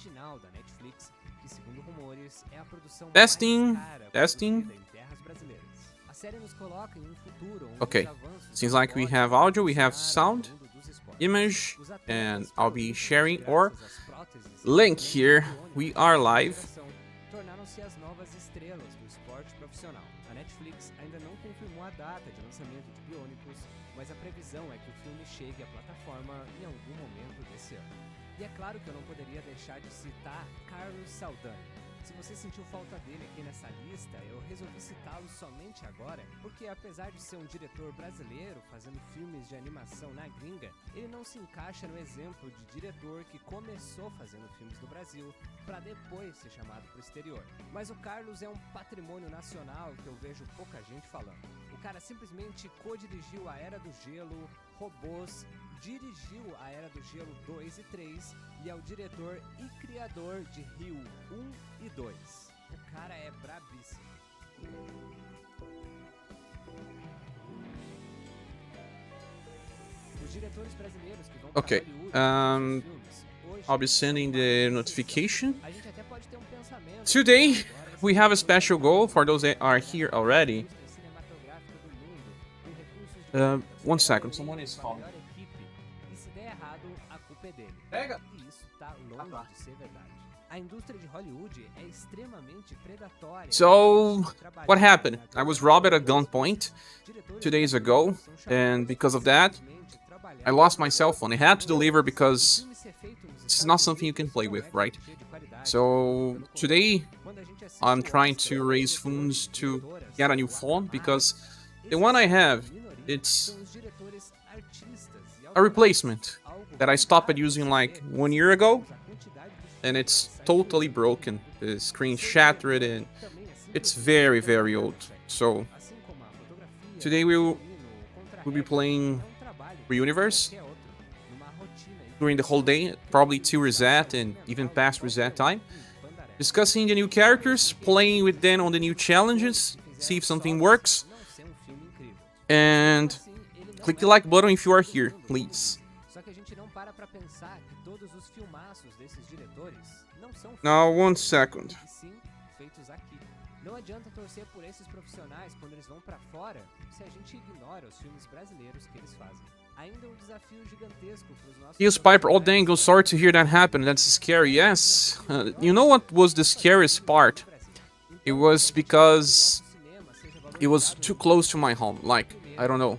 original da Netflix, que segundo rumores é a produção Testing, mais cara testing. produzida em terras brasileiras. A série nos coloca em futuro onde Okay, os avanços seems like we have audio, we have sound, image, and I'll be sharing our link here. We are live. Tornaram-se as novas estrelas do esporte profissional. A Netflix ainda não confirmou a data de lançamento de Biônicos, mas a previsão é que o filme chegue à plataforma em algum momento desse ano. E é claro que eu não poderia deixar de citar Carlos Saldanha. Se você sentiu falta dele aqui nessa lista, eu resolvi citá-lo somente agora, porque apesar de ser um diretor brasileiro fazendo filmes de animação na gringa, ele não se encaixa no exemplo de diretor que começou fazendo filmes no Brasil para depois ser chamado para o exterior. Mas o Carlos é um patrimônio nacional que eu vejo pouca gente falando. O cara simplesmente co-dirigiu A Era do Gelo, Robôs, dirigiu A Era do Gelo 2 e 3 e é o diretor e criador de Rio 1 e 2. O cara é brabíssimo. Os diretores brasileiros que vão Okay, I'll be sending the notification. Today, we have a special goal for those that are here already. 1 second, someone is calling. E se der errado, a culpa é dele. Pega. E isso tá longe de ser verdade. A indústria de Hollywood é extremamente predatória. So, what happened? I was robbed at gunpoint 2 days ago, and because of that, I lost my cell phone. I had to deliver because this is not something you can play with, right? So, today, I'm trying to raise funds to get a new phone because the one I have, it's a replacement that I stopped using like 1 year ago, and it's totally broken. The screen shattered and it's very, very old. So today we'll be playing Reuniverse during the whole day, probably till reset and even past reset time, discussing the new characters, playing with them on the new challenges, see if something works, and click the like button if you are here, please. Now, 1 second. Não adianta torcer por esses profissionais quando eles vão pra fora, se a gente ignora os filmes brasileiros que eles fazem. Ainda um desafio gigantesco pros nossos. Here's Piper. Oh, dang, I'm sorry to hear that happen. That's scary. Yes. You know what was the scariest part? It was because it was too close to my home. Like, I don't know,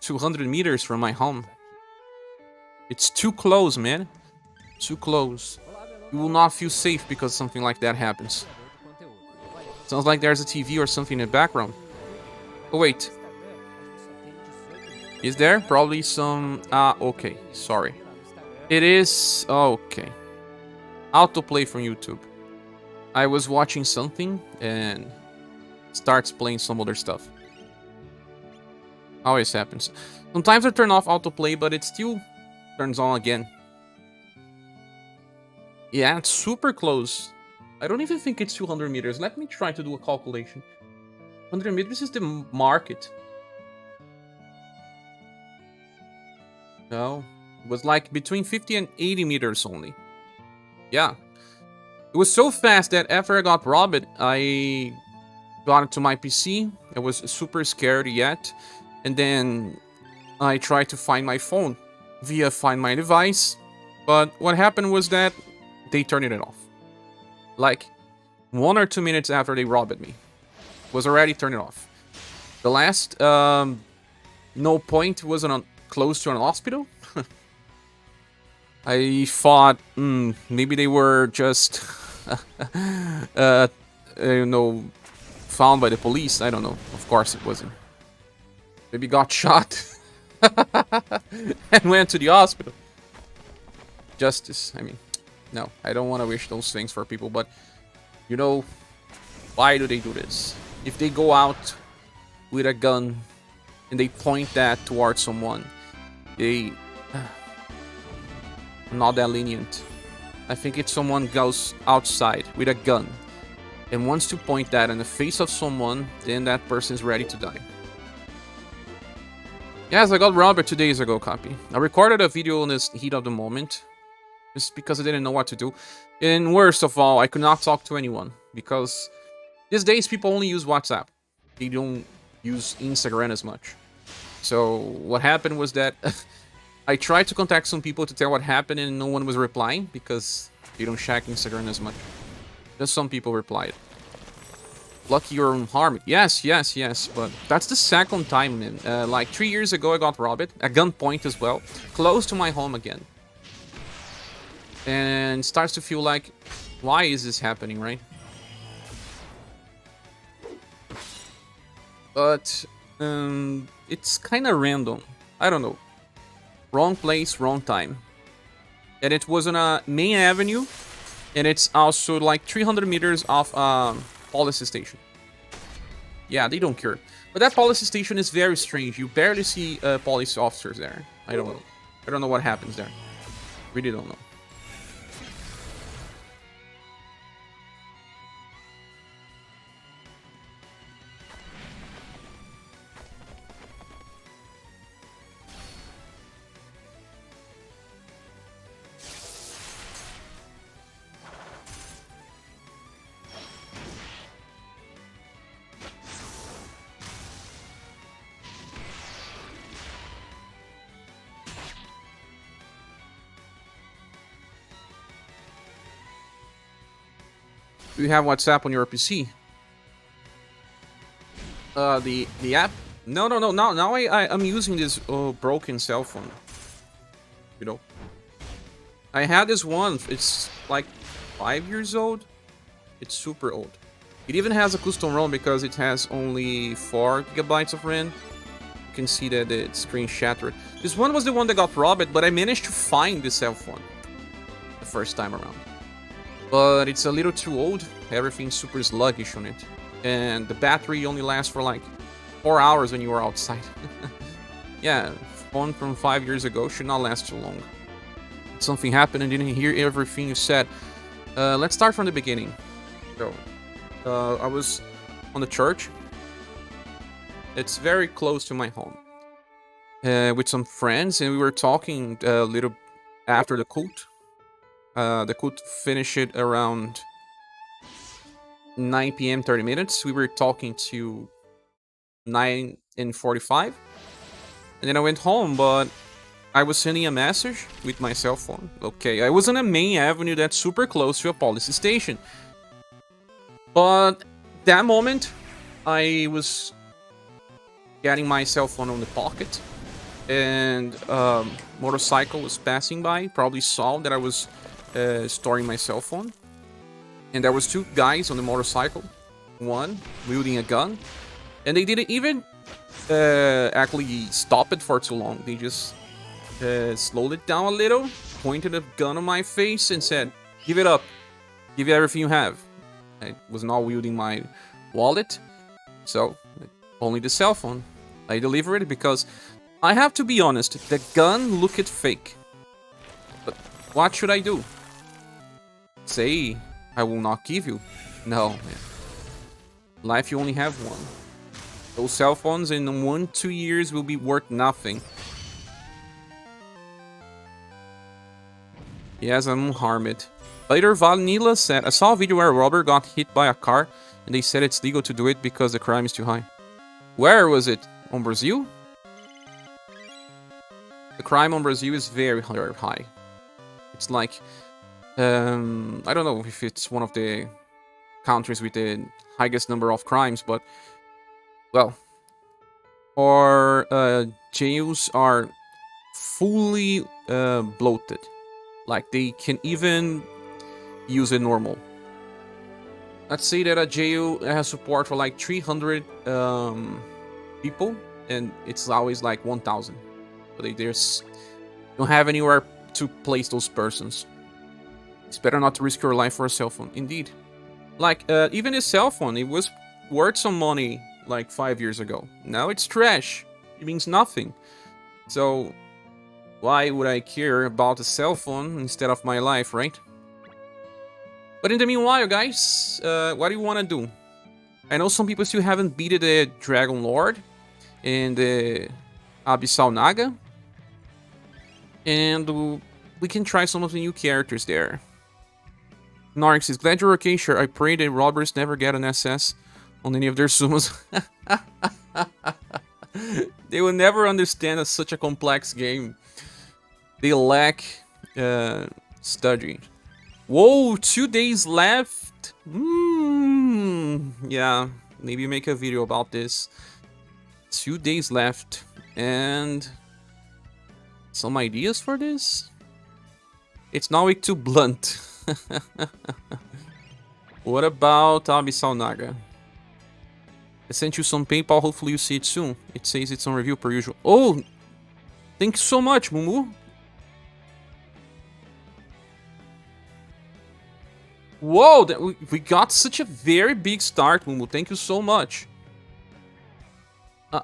200 meters from my home. It's too close, man. Too close. You will not feel safe because something like that happens. Sounds like there's a TV or something in the background. Oh, wait. Is there? Probably some... okay. Sorry. It is... okay. Autoplay from YouTube. I was watching something and starts playing some other stuff. Always happens. Sometimes I turn off autoplay, but it still turns on again. Yeah, it's super close. I don't even think it's 200 meters. Let me try to do a calculation. 100 meters is the market. No, it was like between 50 and 80 meters only. Yeah. It was so fast that after I got robbed, I got into my PC. I was super scared yet. And then I tried to find my phone via Find My Device. But what happened was that they turned it off. Like 1 or 2 minutes after they robbed me. Was already turned off. The last no point was close to an hospital. I thought maybe they were just you know, found by the police. I don't know. Of course it wasn't. Maybe got shot and went to the hospital. Justice. I mean, no, I don't want to wish those things for people, but you know, why do they do this? If they go out with a gun and they point that towards someone, they not that lenient. I think if someone goes outside with a gun and wants to point that in the face of someone, then that person is ready to die. Yes, I got robbed 2 days ago, copy. I recorded a video in this heat of the moment. just because I didn't know what to do. And worst of all, I could not talk to anyone, because these days people only use WhatsApp. They don't use Instagram as much. So what happened was that I tried to contact some people to tell what happened, and no one was replying because they don't check Instagram as much. Just some people replied. Lucky you're unharmed. Yes, but that's the second time, man. Like 3 years ago, I got robbed at gunpoint as well, close to my home again. And it starts to feel like, why is this happening, right? But it's kind of random. I don't know. Wrong place, wrong time. And it was on a main avenue, and it's also like 300 meters off police station. Yeah, they don't care. But that police station is very strange. You barely see police officers there. I don't know. I don't know what happens there. Really don't know. Do you have WhatsApp on your PC? The app? No. Now I'm using this broken cell phone. You know, I had this one. It's like 5 years old. It's super old. It even has a custom ROM because it has only 4 gigabytes of RAM. You can see that the screen shattered. This one was the one that got robbed, but I managed to find the cell phone the first time around. But it's a little too old. Everything's super sluggish on it. And the battery only lasts for like 4 hours when you are outside. Yeah, phone from 5 years ago should not last too long. Something happened and didn't hear everything you said. Let's start from the beginning. So, I was on the church. It's very close to my home. With some friends, and we were talking a little after the cult. The cult finished it around 9 p.m. 30 minutes. We were talking to 9:45, and then I went home, but I was sending a message with my cell phone. Okay, I was on a main avenue that's super close to a police station. But that moment, I was getting my cell phone on the pocket, and motorcycle was passing by, probably saw that I was storing my cell phone. And there was 2 guys on the motorcycle, one wielding a gun, and they didn't even actually stop it for too long. They just slowed it down a little, pointed a gun on my face, and said, "Give it up. Give it everything you have." I was not wielding my wallet, so only the cell phone. I delivered it because I have to be honest, the gun looked fake. But what should I do? Say I will not give you? No, man. Life, you only have one. Those cell phones in 1-2 years will be worth nothing. Yes, I'm unharmed. Later, Vanilla said, I saw a video where a robber got hit by a car, and they said it's legal to do it because the crime is too high. Where was it? On Brazil? The crime on Brazil is very high. It's like, I don't know if it's one of the countries with the highest number of crimes, but, well, our jails are fully bloated. Like, they can even use it normal. Let's say that a jail has support for like 300 people, and it's always like 1,000. But they just don't have anywhere to place those persons. It's better not to risk your life for a cell phone. Indeed. Like, even a cell phone, it was worth some money like 5 years ago. Now it's trash. It means nothing. So, why would I care about a cell phone instead of my life, right? But in the meanwhile, guys, what do you want to do? I know some people still haven't beaten the Dragon Lord and the Abyssal Naga. And we can try some of the new characters there. Narx is glad you're okay. Sure, I pray that robbers never get an SS on any of their sumos. They will never understand such a complex game. They lack study. Whoa, 2 days left. Yeah, maybe make a video about this. 2 days left. And some ideas for this? It's not weak to blunt. What about Abyssal Naga? I sent you some PayPal, hopefully you see it soon. It says it's on review per usual. Oh, thank you so much, Mumu. Whoa, we got such a very big start, Mumu. Thank you so much.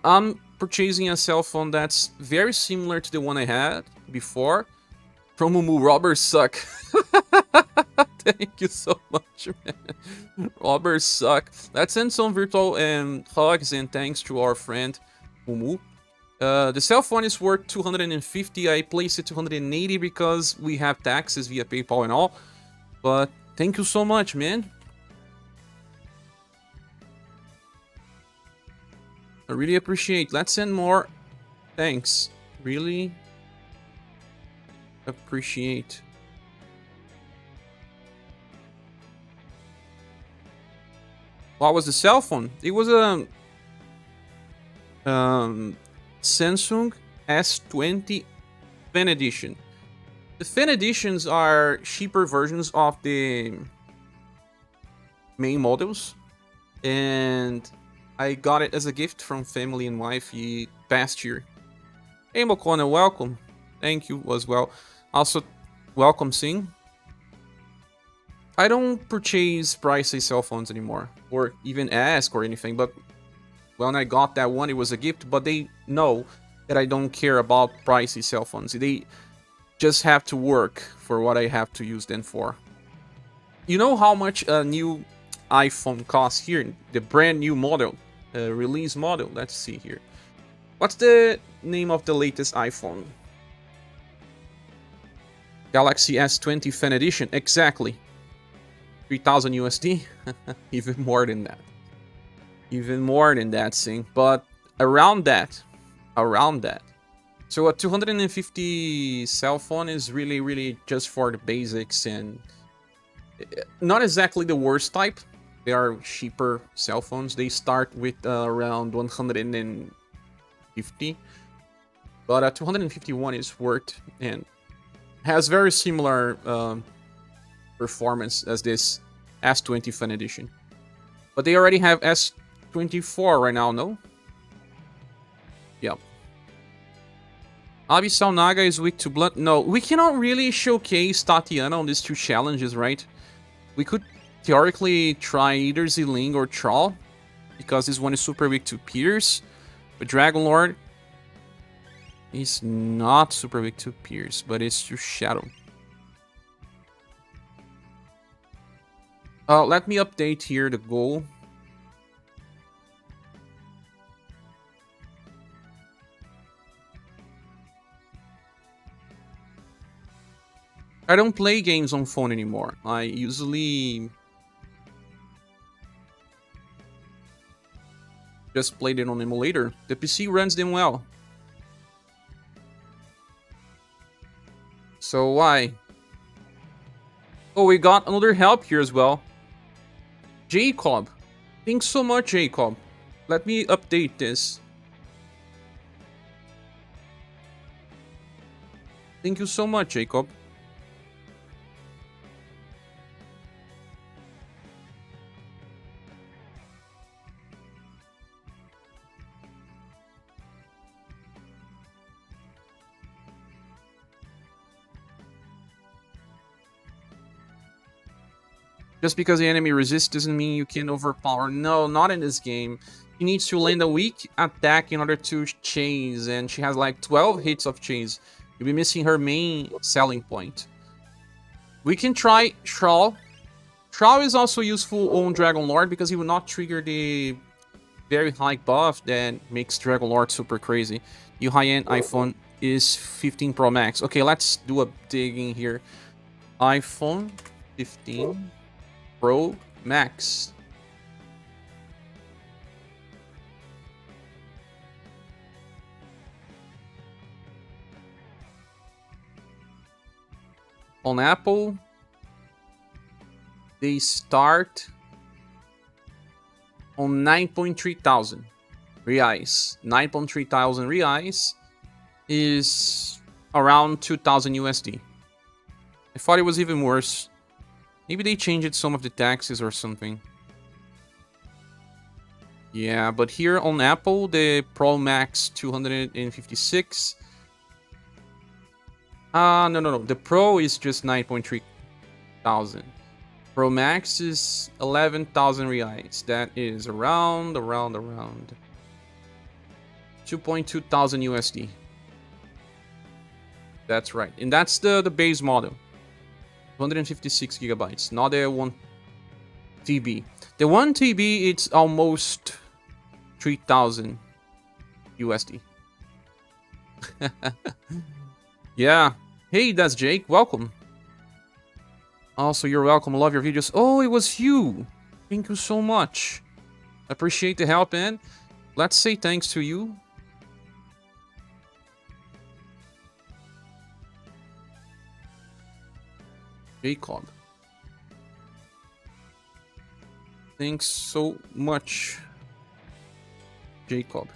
I'm purchasing a cell phone that's very similar to the one I had before. From Mumu, robbers suck. Thank you so much, man. Robbers suck. Let's send some virtual hugs and thanks to our friend Mumu. The cell phone is worth 250. I placed it 280 because we have taxes via PayPal and all. But thank you so much, man. I really appreciate. Let's send more. Thanks. Really appreciate. What was the cell phone? It was a Samsung S20 Fan Edition. The Fan Editions are cheaper versions of the main models, and I got it as a gift from family and wifey past year. Hey Mokona, welcome. Thank you as well. Also, welcome Sing. I don't purchase pricey cell phones anymore, or even ask or anything, but when I got that one, it was a gift, but they know that I don't care about pricey cell phones. They just have to work for what I have to use them for. You know how much a new iPhone costs here? The brand new model, release model. Let's see here. What's the name of the latest iPhone? Galaxy S20 Fan Edition. Exactly. 3,000 USD. Even more than that. Even more than that, Sing. But around that. Around that. So a 250 cell phone is really just for the basics and not exactly the worst type. They are cheaper cell phones. They start with around 150. But a 251 is worth and has very similar performance as this S20 Fan Edition. But they already have S24 right now, no? Yep. Abyssal Naga is weak to blunt. No, we cannot really showcase Tatiana on these two challenges, right? We could theoretically try either Ziling or Troll, because this one is super weak to Pierce. But Dragon Lord is not super weak to Pierce, but it's to Shadow. Let me update here the goal. I don't play games on phone anymore. I usually just played it on emulator. The PC runs them well. So why? Oh, we got another help here as well. Jacob. Thanks so much, Jacob. Let me update this. Thank you so much, Jacob. Just because the enemy resists doesn't mean you can overpower. No, not in this game. She needs to land a weak attack in order to chase, and she has like 12 hits of chase. You'll be missing her main selling point. We can try Shrawl. Shrawl is also useful on Dragon Lord because he will not trigger the very high buff that makes Dragon Lord super crazy. You high-end iPhone is 15 Pro Max. Okay, let's do a digging here. iPhone 15 Pro Max. On Apple, they start on 9.3 thousand reais. 9.3 thousand reais is around 2,000 USD. I thought it was even worse. Maybe they changed some of the taxes or something. Yeah, but here on Apple, the Pro Max 256. No. The Pro is just 9.3 thousand. Pro Max is 11,000 reais. That is around 2.2 thousand USD. That's right. And that's the base model. 256 gigabytes, not the 1 TB. The 1 TB, it's almost 3,000 USD. Yeah. Hey, that's Jake. Welcome. Also, you're welcome. I love your videos. Oh, it was you. Thank you so much. Appreciate the help, and let's say thanks to you. Jacob. Thanks so much, Jacob.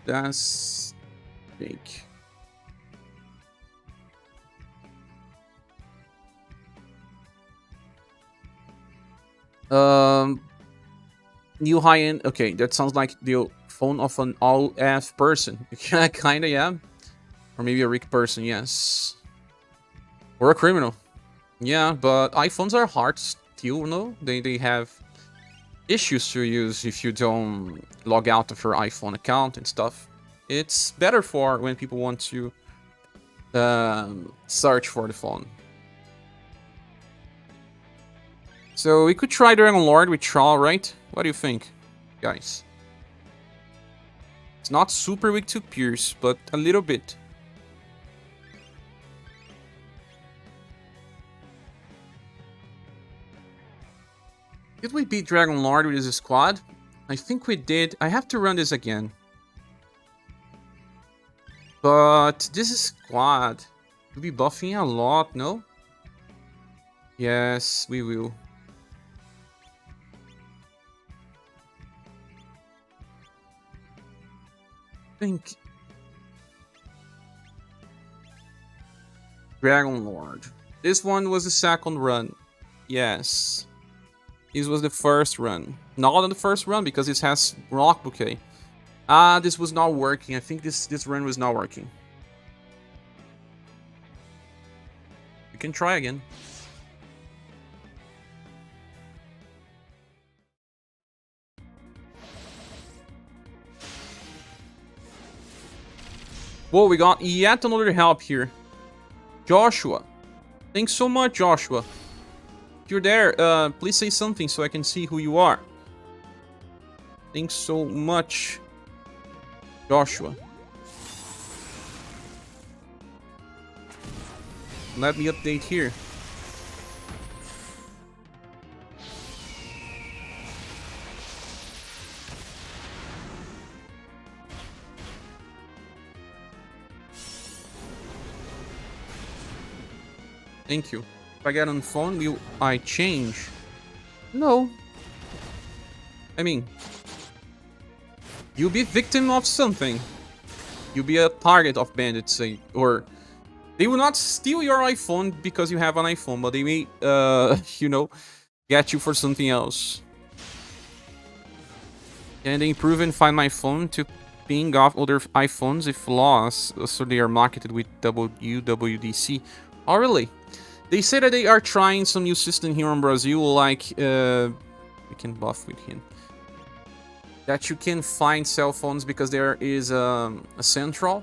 That's Jake. New high-end. Okay, that sounds like the phone of an all-F person. Kinda, yeah. Or maybe a rich person, yes. Or a criminal. Yeah, but iPhones are hard still, no? They have issues to use if you don't log out of your iPhone account and stuff. It's better for when people want to search for the phone. So we could try Dragon Lord with Troll, right? What do you think, guys? It's not super weak to Pierce, but a little bit. Did we beat Dragon Lord with his squad? I think we did. I have to run this again. But this is squad. We'll be buffing a lot, no? Yes, we will. Think Dragon Lord. This one was the second run. Yes. This was the first run. Not on the first run because it has Rock Bouquet. This was not working. I think this run was not working. We can try again. Whoa, we got yet another help here. Joshua. Thanks so much, Joshua. If you're there, please say something so I can see who you are. Thanks so much, Joshua. Let me update here. Thank you. If I get on phone, will I change? No. I mean, you'll be victim of something. You'll be a target of bandits, say, or they will not steal your iPhone because you have an iPhone, but they may, you know, get you for something else. Can they improve and find my phone to ping off other iPhones if lost, so they are marketed with WWDC? Oh, really? They say that they are trying some new system here in Brazil, like, we can buff with him. That you can find cell phones because there is a central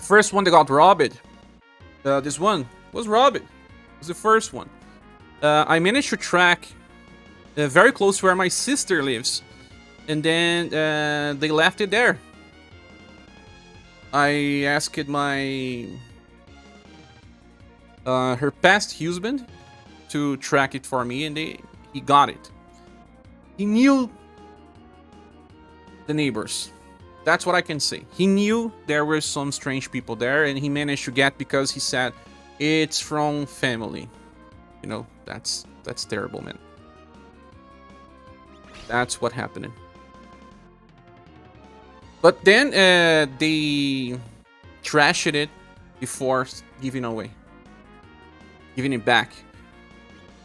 The first one that got robbed. This one was robbed. It was the first one. I managed to track very close to where my sister lives. And then they left it there. I asked my her past husband to track it for me, and he got it. He knew the neighbors. That's what I can say. He knew there were some strange people there, and he managed to get, because he said it's from family. You know, that's terrible, man. That's what happened. But then they trashed it before giving it back.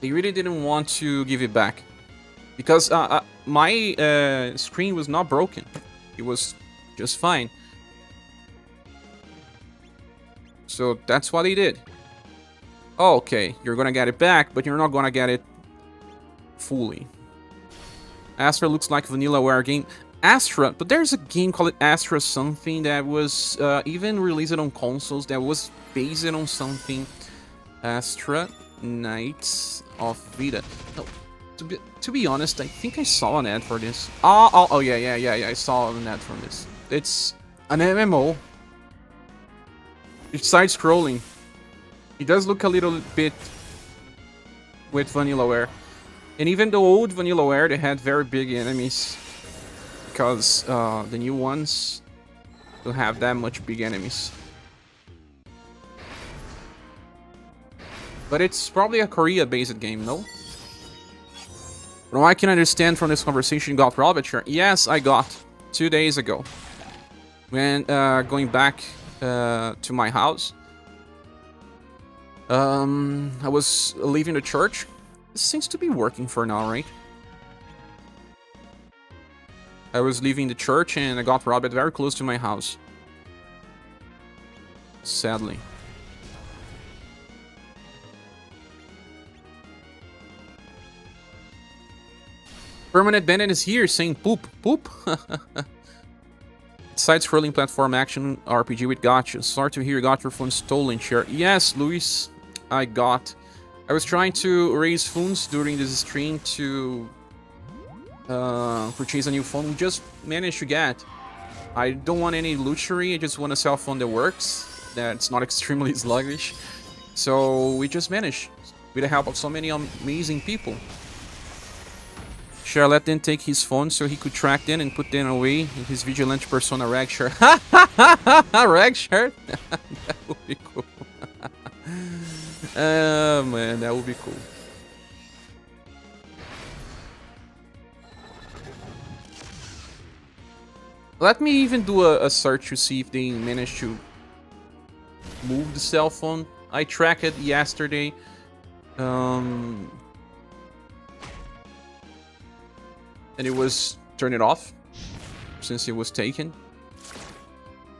They really didn't want to give it back, because my screen was not broken. It was just fine. So that's what they did. Oh, okay, you're gonna get it back, but you're not gonna get it fully. Astra looks like vanillaware game. Astra, but there's a game called Astra something that was even released on consoles that was based on something. Astra Knights of Vida. No, to be honest, I think I saw an ad for this. Oh yeah, I saw an ad for this. It's an MMO. It's side-scrolling. It does look a little bit with vanillaware. And even the old vanillaware, they had very big enemies. Because the new ones don't have that much big enemies. But it's probably a Korea-based game, no? From what I can understand from this conversation, you got robbed. Yes, I got 2 days ago. When going back to my house. I was leaving the church. This seems to be working for now, right? I was leaving the church and I got robbed very close to my house. Sadly. Permanent Bandit is here saying poop, poop. Side-scrolling platform action RPG with gacha. Sorry to hear you got your phone stolen, Cher. Yes, Luis, I was trying to raise funds during this stream to purchase a new phone. We just managed to get. I don't want any luxury. I just want a cell phone that works, that's not extremely sluggish. So we just managed with the help of so many amazing people. Charlotte didn't take his phone so he could track them and put them away in his vigilante persona rag shirt. Rag shirt? That would be cool. Oh man, that would be cool. Let me even do a search to see if they managed to move the cell phone. I tracked it yesterday. And it was turned off since it was taken.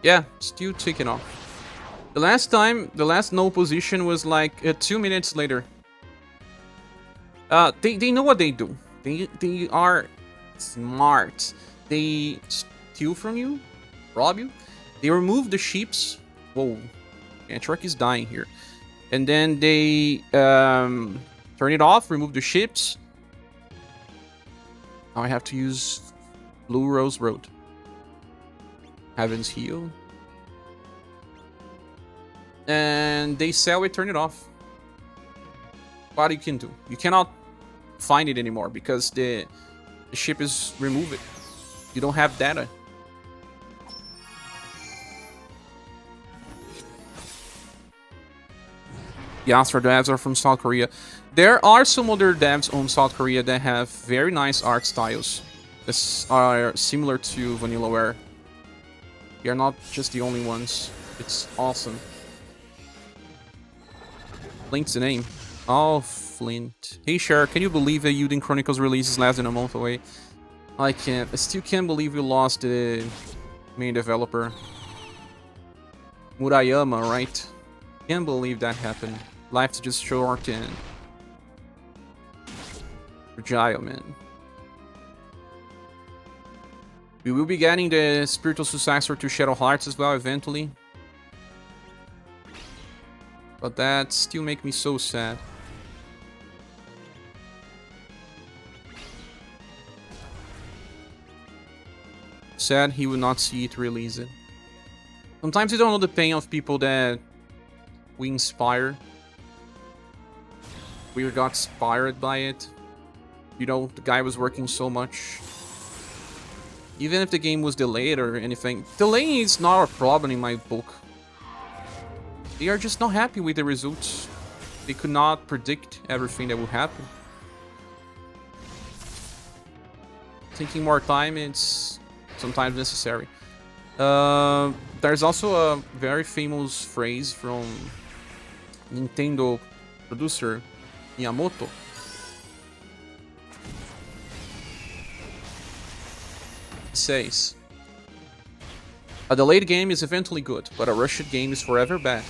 Yeah, still taken off. The last no position was like 2 minutes later. They know what they do. They are smart. They steal from you, rob you. They remove the sheeps. Whoa, yeah, truck is dying here. And then they turn it off, remove the ships. Now I have to use Blue Rose Road. Heaven's Heel. And they sell it, turn it off. What you can do? You cannot find it anymore because the ship is removed. You don't have data. The Astra devs are from South Korea. There are some other devs on South Korea that have very nice art styles that are similar to vanillaware. They are not just the only ones. It's awesome. Flint's the name. Oh, Flint. Hey, Cher, can you believe that Yuden Chronicles release is less than a month away? I can't. I still can't believe we lost the main developer. Murayama, right? Can't believe that happened. Life's just short and fragile, man. We will be getting the spiritual successor to Shadow Hearts as well eventually. But that still makes me so sad. Sad he will not see it release it. Sometimes you don't know the pain of people that we inspire. We got inspired by it. You know, the guy was working so much. Even if the game was delayed or anything. Delaying is not a problem in my book. They are just not happy with the results. They could not predict everything that will happen. Taking more time, it's sometimes necessary. There's also a very famous phrase from Nintendo producer Miyamoto. It says, a delayed game is eventually good, but a rushed game is forever bad.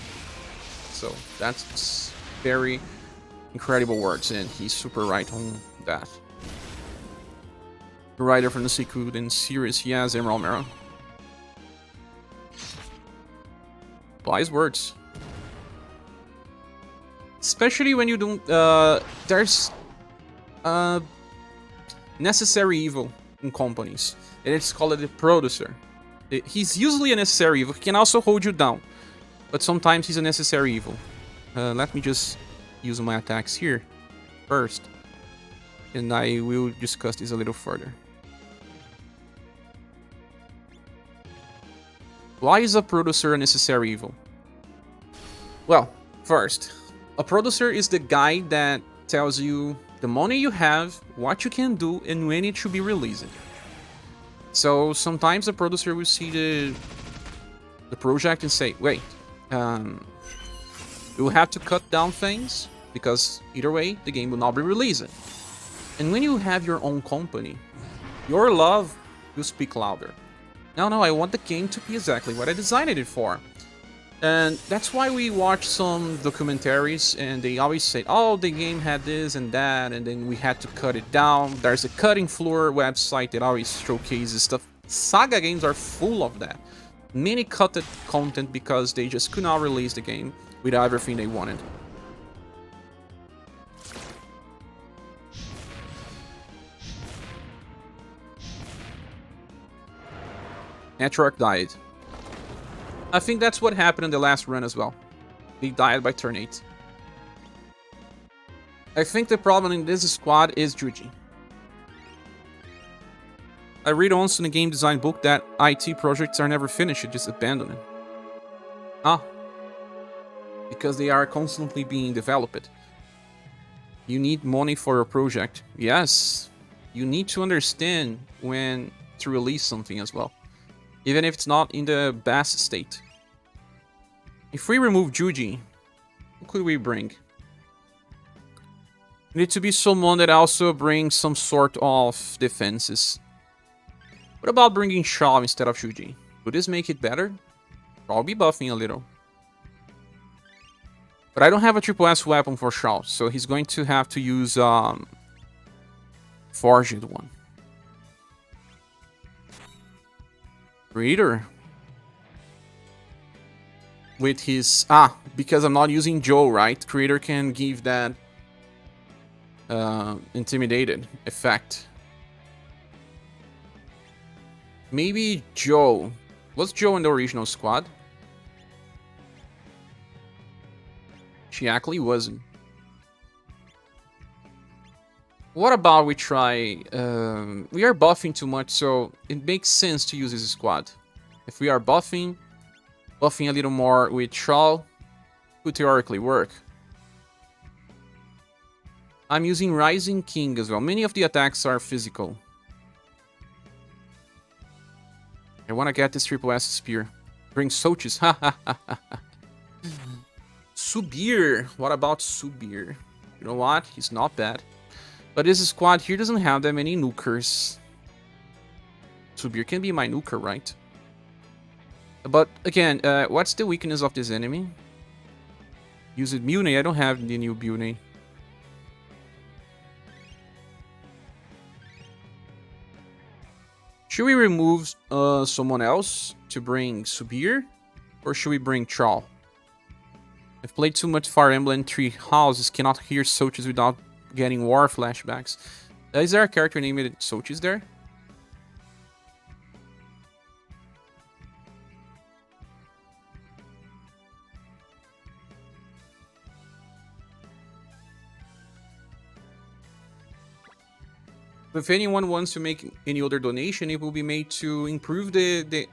So that's very incredible words, and he's super right on that. The writer from the Seikuden series, yes, Emerald Mirror. Wise words. Especially when you don't... there's... necessary evil in companies. And it's called the producer. He's usually a necessary evil. He can also hold you down. But sometimes he's a necessary evil. Let me just use my attacks here first. And I will discuss this a little further. Why is a producer a necessary evil? Well, first, a producer is the guy that tells you the money you have, what you can do, and when it should be released. So sometimes the producer will see the project and say, wait, you'll have to cut down things because either way the game will not be released. And when you have your own company, your love will speak louder. No, I want the game to be exactly what I designed it for. And that's why we watch some documentaries and they always say, oh, the game had this and that, and then we had to cut it down. There's a cutting floor website that always showcases stuff. SaGa games are full of that. Many cut content because they just could not release the game with everything they wanted. Network died. I think that's what happened in the last run as well. He died by turn 8. I think the problem in this squad is Juji. I read once in a game design book that IT projects are never finished, just abandoned. Ah. Because they are constantly being developed. You need money for a project. Yes. You need to understand when to release something as well. Even if it's not in the best state. If we remove Juji, who could we bring? We need to be someone that also brings some sort of defenses. What about bringing Shaw instead of Juji? Would this make it better? I'll be buffing a little. But I don't have a triple S weapon for Shaw, so he's going to have to use Forged one. Reader. With his... because I'm not using Joe, right? Creator can give that intimidated effect. Maybe Joe. Was Joe in the original squad? She actually wasn't. What about we try... we are buffing too much, so it makes sense to use this squad. If we are buffing a little more with Shaw, could theoretically work. I'm using Rising King as well. Many of the attacks are physical. I want to get this triple S spear. Bring Sochis. ScherBR. What about ScherBR? You know what? He's not bad. But this squad here doesn't have that many nukers. ScherBR can be my nuker, right? But again, what's the weakness of this enemy? Use it Mune. I don't have the new Mune. Should we remove someone else to bring ScherBR? Or should we bring Chal? I've played too much Fire Emblem Three Houses, cannot hear Soches without getting war flashbacks. Is there a character named Soches there? If anyone wants to make any other donation, it will be made to improve the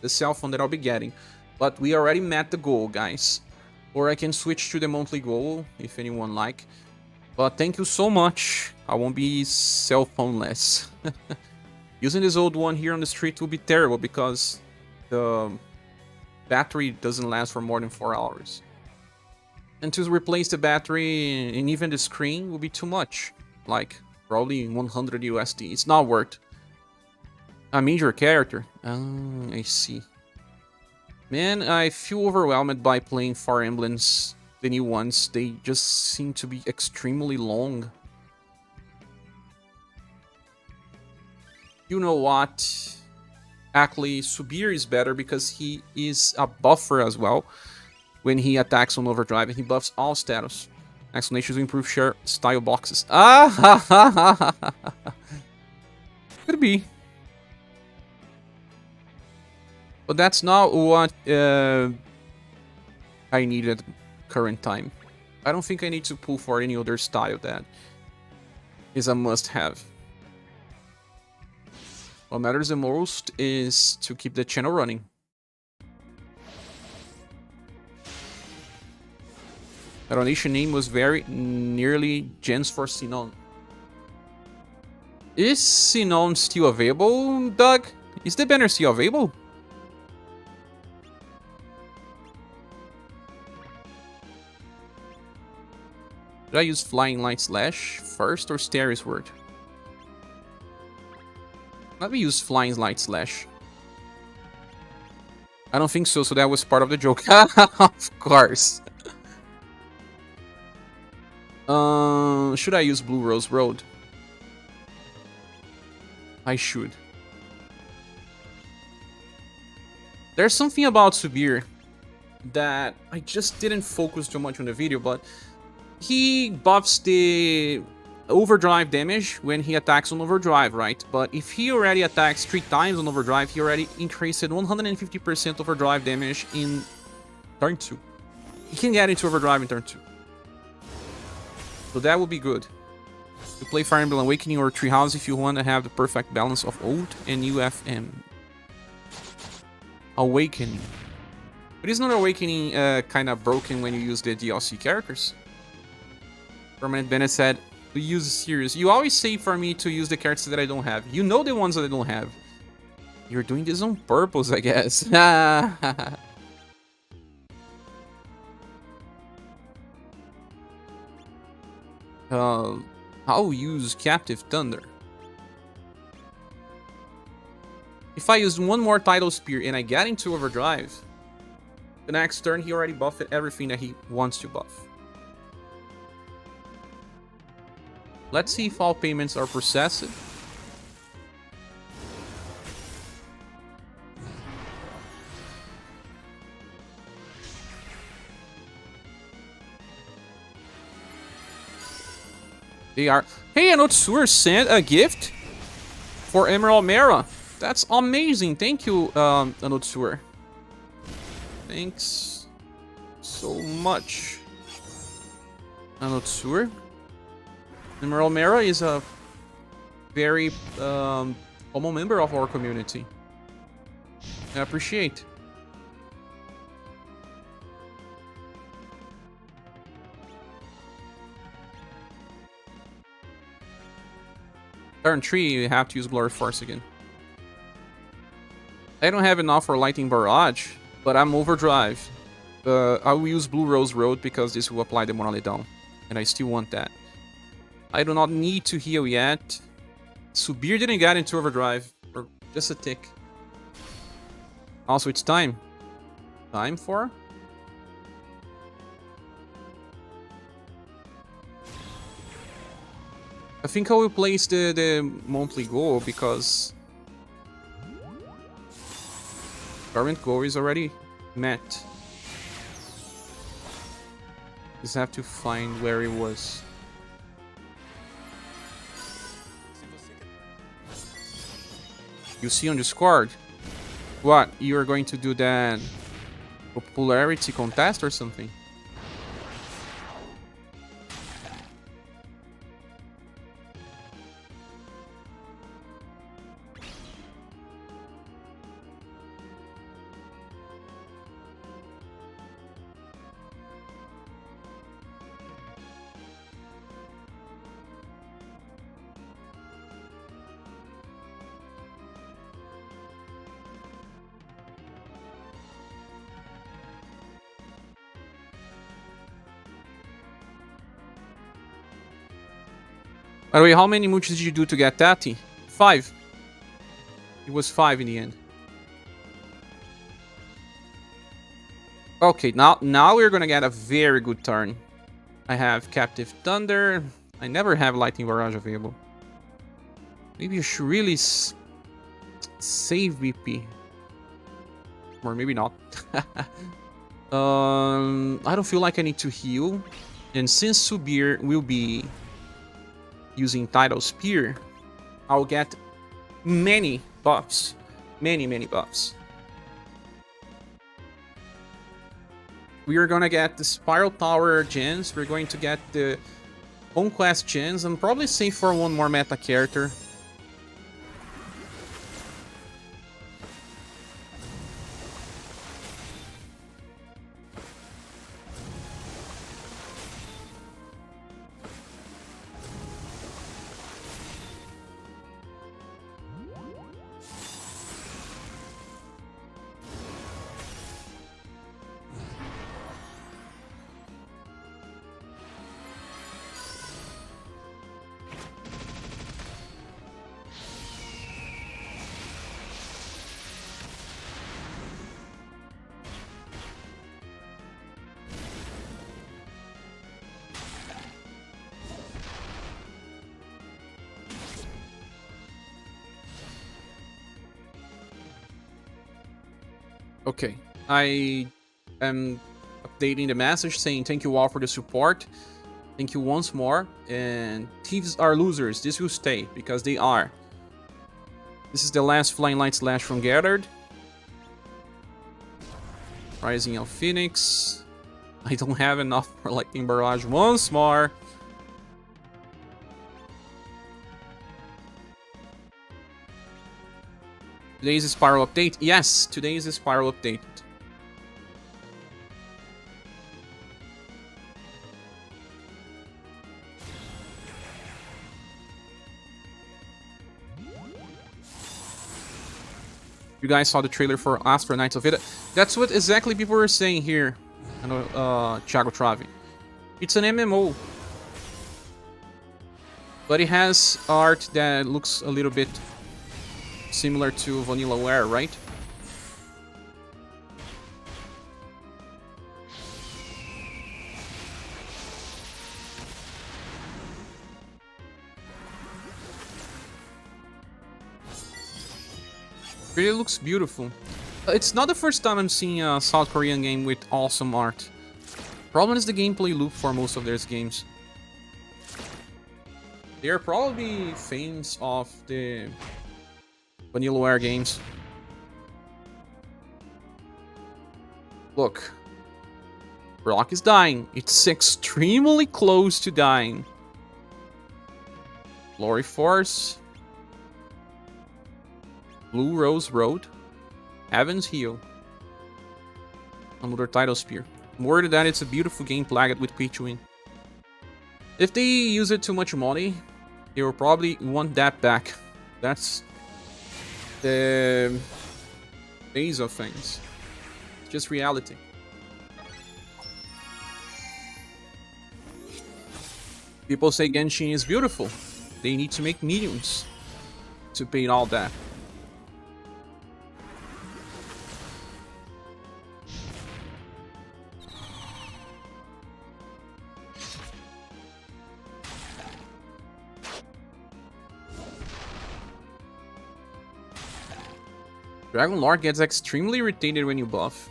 cell phone that I'll be getting. But we already met the goal, guys. Or I can switch to the monthly goal, if anyone like. But thank you so much. I won't be cell phone-less. Using this old one here on the street will be terrible because the battery doesn't last for more than 4 hours. And to replace the battery and even the screen will be too much. Like, probably 100 USD. It's not worth. A major character. Oh, I see. Man, I feel overwhelmed by playing Fire Emblems, the new ones. They just seem to be extremely long. You know what? Actually, ScherBR is better because he is a buffer as well when he attacks on overdrive, and he buffs all status. Explanations will improve share style boxes. Ah ha ha ha ha. Could be. But that's not what I need at current time. I don't think I need to pull for any other style that is a must-have. What matters the most is to keep the channel running. The donation name was very nearly Gens for Sinon. Is Sinon still available, Doug? Is the banner still available? Should I use Flying Light Slash first or Starius Word? Let me use Flying Light Slash. I don't think so, so that was part of the joke. Of course. Should I use Blue Rose Road? I should. There's something about ScherBR that I just didn't focus too much on the video, but he buffs the overdrive damage when he attacks on overdrive, right? But if he already attacks 3 times on overdrive, he already increased 150% overdrive damage in turn 2. He can get into overdrive in turn 2. So that would be good. To play Fire Emblem Awakening or Treehouse if you want to have the perfect balance of old and new FM. Awakening. But isn't Awakening kind of broken when you use the DLC characters? Permanent Bennett said, to use series. You always say for me to use the characters that I don't have. You know the ones that I don't have. You're doing this on purpose, I guess. I'll use Captive Thunder. If I use one more Tidal Spear and I get into overdrive, the next turn he already buffed everything that he wants to buff. Let's see if all payments are processed. They are. Hey, Anotsur sent a gift for Emerald Mara. That's amazing. Thank you, Anotsur. Thanks so much, Anotsur. Emerald Mara is a very common member of our community. I appreciate. Turn 3, you have to use Blur Force again. I don't have enough for Lightning Barrage, but I'm overdrive. I will use Blue Rose Road because this will apply the Morale down. And I still want that. I do not need to heal yet. ScherBR didn't get into overdrive for just a tick. Also, it's time. Time for... I think I will place the monthly goal because current goal is already met. Just have to find where it was. You see on Discord? What? You are going to do that popularity contest or something? By the way, how many mooches did you do to get Tati? 5. It was 5 in the end. Okay, now we're gonna get a very good turn. I have Captive Thunder. I never have Lightning Barrage available. Maybe you should really save BP. Or maybe not. I don't feel like I need to heal. And since ScherBR will be using Tidal Spear, I'll get many buffs. Many buffs. We are gonna get the Spiral Tower gens. We're going to get the Conquest gens. I'm probably safe for one more meta character. Okay, I am updating the message saying thank you all for the support. Thank you once more. And Thieves are losers. This will stay because they are. This is the last Flying Light Slash from Gathered. Rising of Phoenix. I don't have enough for Lightning Barrage once more. Today is a Spiral update. Yes, today is a Spiral update. You guys saw the trailer for Astra Knights of Ida. That's what exactly people were saying here. I know, Thiago Travi. It's an MMO. But it has art that looks a little bit similar to Vanillaware, right? Really looks beautiful. It's not the first time I'm seeing a South Korean game with awesome art. Problem is the gameplay loop for most of their games. They are probably fans of the Vanillaware games. Look. Rock is dying. It's extremely close to dying. Glory Force. Blue Rose Road. Heaven's Heel. Another Tidal Spear. More than that, it's a beautiful game plagued with pay to win. If they use it too much money, they will probably want that back. That's the base of things. It's just reality. People say Genshin is beautiful. They need to make millions to pay all that. Dragon Lord gets extremely irritated when you buff.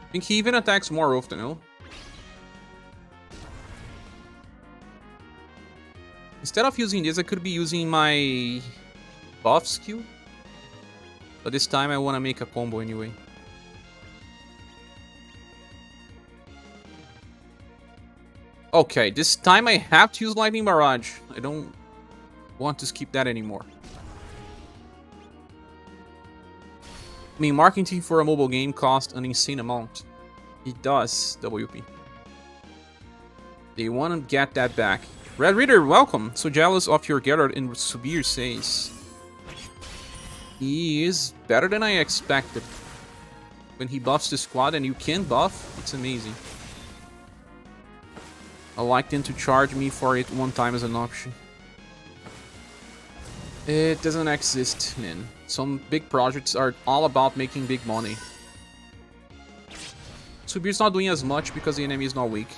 I think he even attacks more often, no? Instead of using this, I could be using my buff skill. But this time I want to make a combo anyway. Okay, this time I have to use Lightning Barrage. I don't want to skip that anymore. I mean, marketing for a mobile game costs an insane amount. It does, WP. They want to get that back. Red Reader, welcome. So jealous of your Gerard, and ScherBR says he is better than I expected. When he buffs the squad and you can buff, it's amazing. I like them to charge me for it one time as an option. It doesn't exist, man. Some big projects are all about making big money. ScherBR's not doing as much because the enemy is not weak.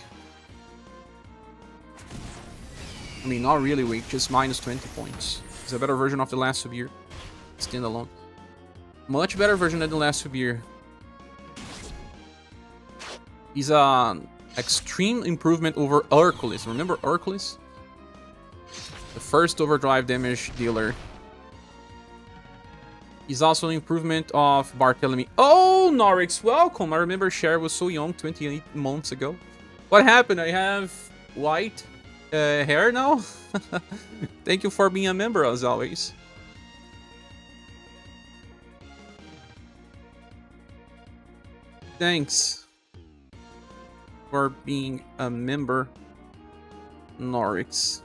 I mean, not really weak, just minus 20 points. It's a better version of the last ScherBR. Standalone. Much better version than the last ScherBR. He's an extreme improvement over Hercules. Remember Hercules? The first overdrive damage dealer. He's also an improvement of Barthélemy. Oh, Norix, welcome! I remember Cher was so young 28 months ago. What happened? I have white hair now? Thank you for being a member, as always. Thanks for being a member, Norix.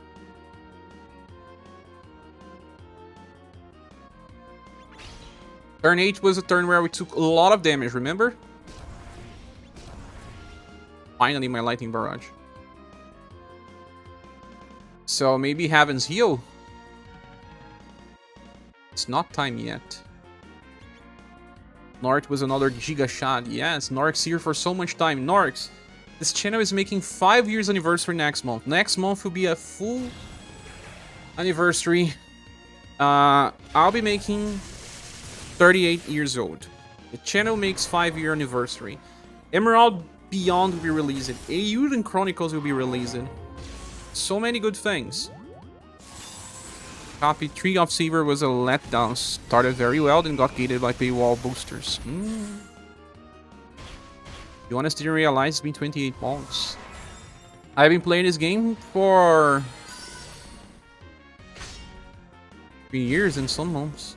Turn 8 was a turn where we took a lot of damage, remember? Finally, my Lightning Barrage. So maybe Heaven's Heal. It's not time yet. Norix was another Giga Shot. Yes, Norix here for so much time. Norix, this channel is making 5 years anniversary next month. Next month will be a full anniversary. I'll be making 38 years old. The channel makes 5-year anniversary. Emerald Beyond will be released. Euden Chronicles will be released. So many good things. Copy 3 of Saver was a letdown. Started very well, then got gated by paywall boosters. You honestly didn't realize it's been 28 months. I've been playing this game for 3 years and some months.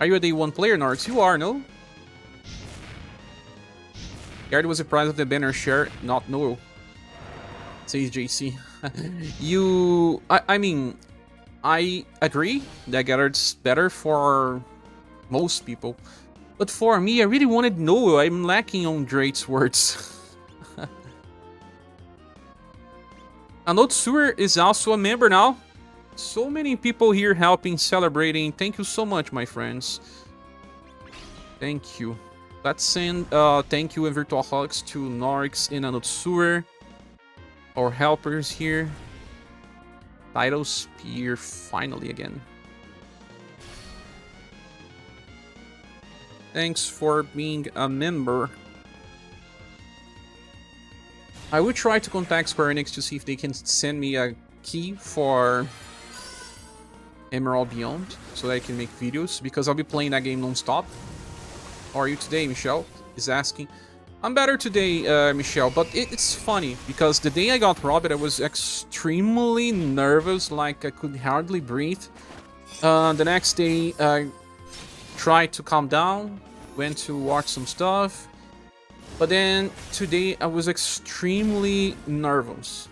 Are you a day 1 player, Norix? You are, no? Garrett was surprised of the banner share. Not no. Says JC. I mean, I agree that Garrett's better for most people. But for me, I really wanted no. I'm lacking on Drake's words. Another Sewer is also a member now. So many people here helping, celebrating. Thank you so much, my friends. Thank you. Let's send thank you and virtual hugs to Norix and Anotsur, our helpers here. Title Spear finally again. Thanks for being a member. I will try to contact Square Enix to see if they can send me a key for Emerald Beyond so that I can make videos, because I'll be playing that game non-stop. How are you today, Michelle? Is asking. I'm better today, Michelle, but it's funny because the day I got robbed, I was extremely nervous, like I could hardly breathe. The next day, I tried to calm down, went to watch some stuff, but then today I was extremely nervous.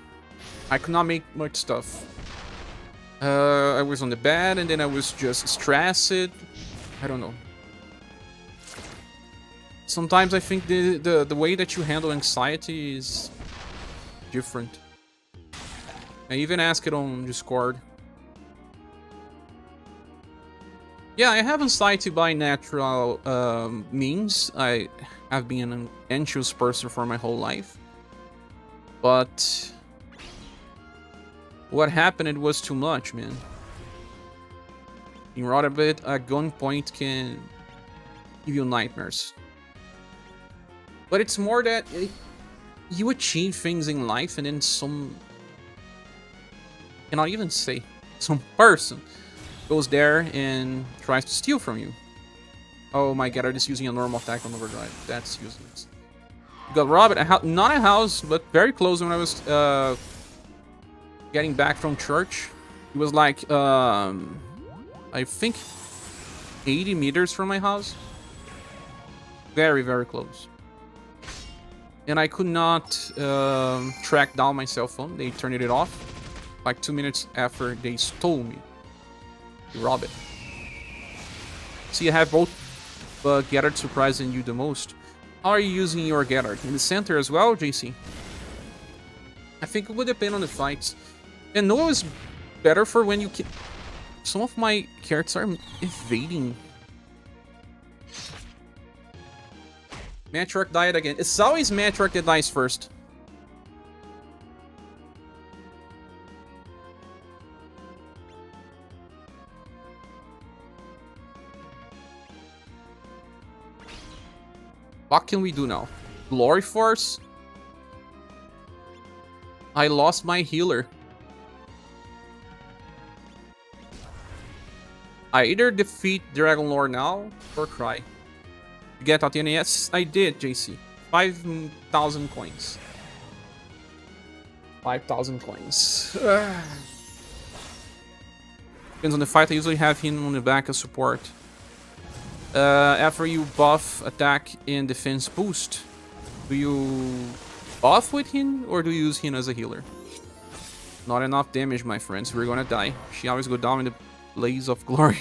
I could not make much stuff. I was on the bed and then I was just stressed. I don't know. Sometimes I think the way that you handle anxiety is different. I even asked it on Discord. Yeah, I have anxiety by natural means. I have been an anxious person for my whole life. But what happened, it was too much, man. Being robbed a bit at gunpoint can give you nightmares. But it's more that you achieve things in life and then Cannot even say. Some person goes there and tries to steal from you. Oh my god, I'm just using a normal attack on overdrive. That's useless. You got robbed at not a house, but very close when I was getting back from church. It was like, I think 80 meters from my house. Very, very close. And I could not track down my cell phone. They turned it off. Like 2 minutes after they stole me. They robbed it. See, I have both Gathered surprising you the most. How are you using your Gathered? In the center as well, JC? I think it would depend on the fights. And Noah is better for when you can... Some of my characters are evading. Matriarch died again. It's always Matriarch that dies first. What can we do now? Glory Force? I lost my healer. I either defeat Dragon Lord now or cry. You get Tatiana? Yes, I did, JC. 5,000 coins. 5,000 coins. Depends on the fight. I usually have him on the back as support. After you buff attack and defense boost, do you buff with him or do you use him as a healer? Not enough damage, my friends. We're gonna die. She always go down in the Blaze of Glory.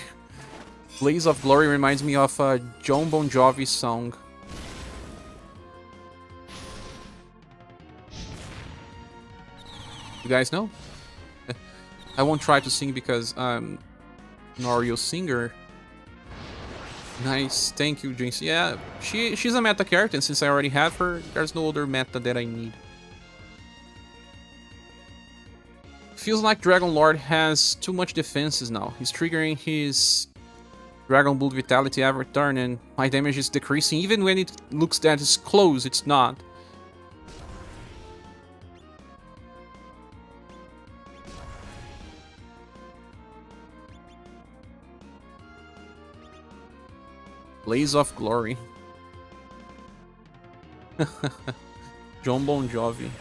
Blaze of Glory reminds me of a John Bon Jovi song. You guys know? I won't try to sing because I'm not a real singer. Nice, thank you, Jinx. Yeah, she's a meta character, and since I already have her, there's no other meta that I need. Feels like Dragon Lord has too much defenses now. He's triggering his Dragon Blood Vitality every turn, and my damage is decreasing. Even when it looks that it's close, it's not. Blaze of Glory. John Bon Jovi.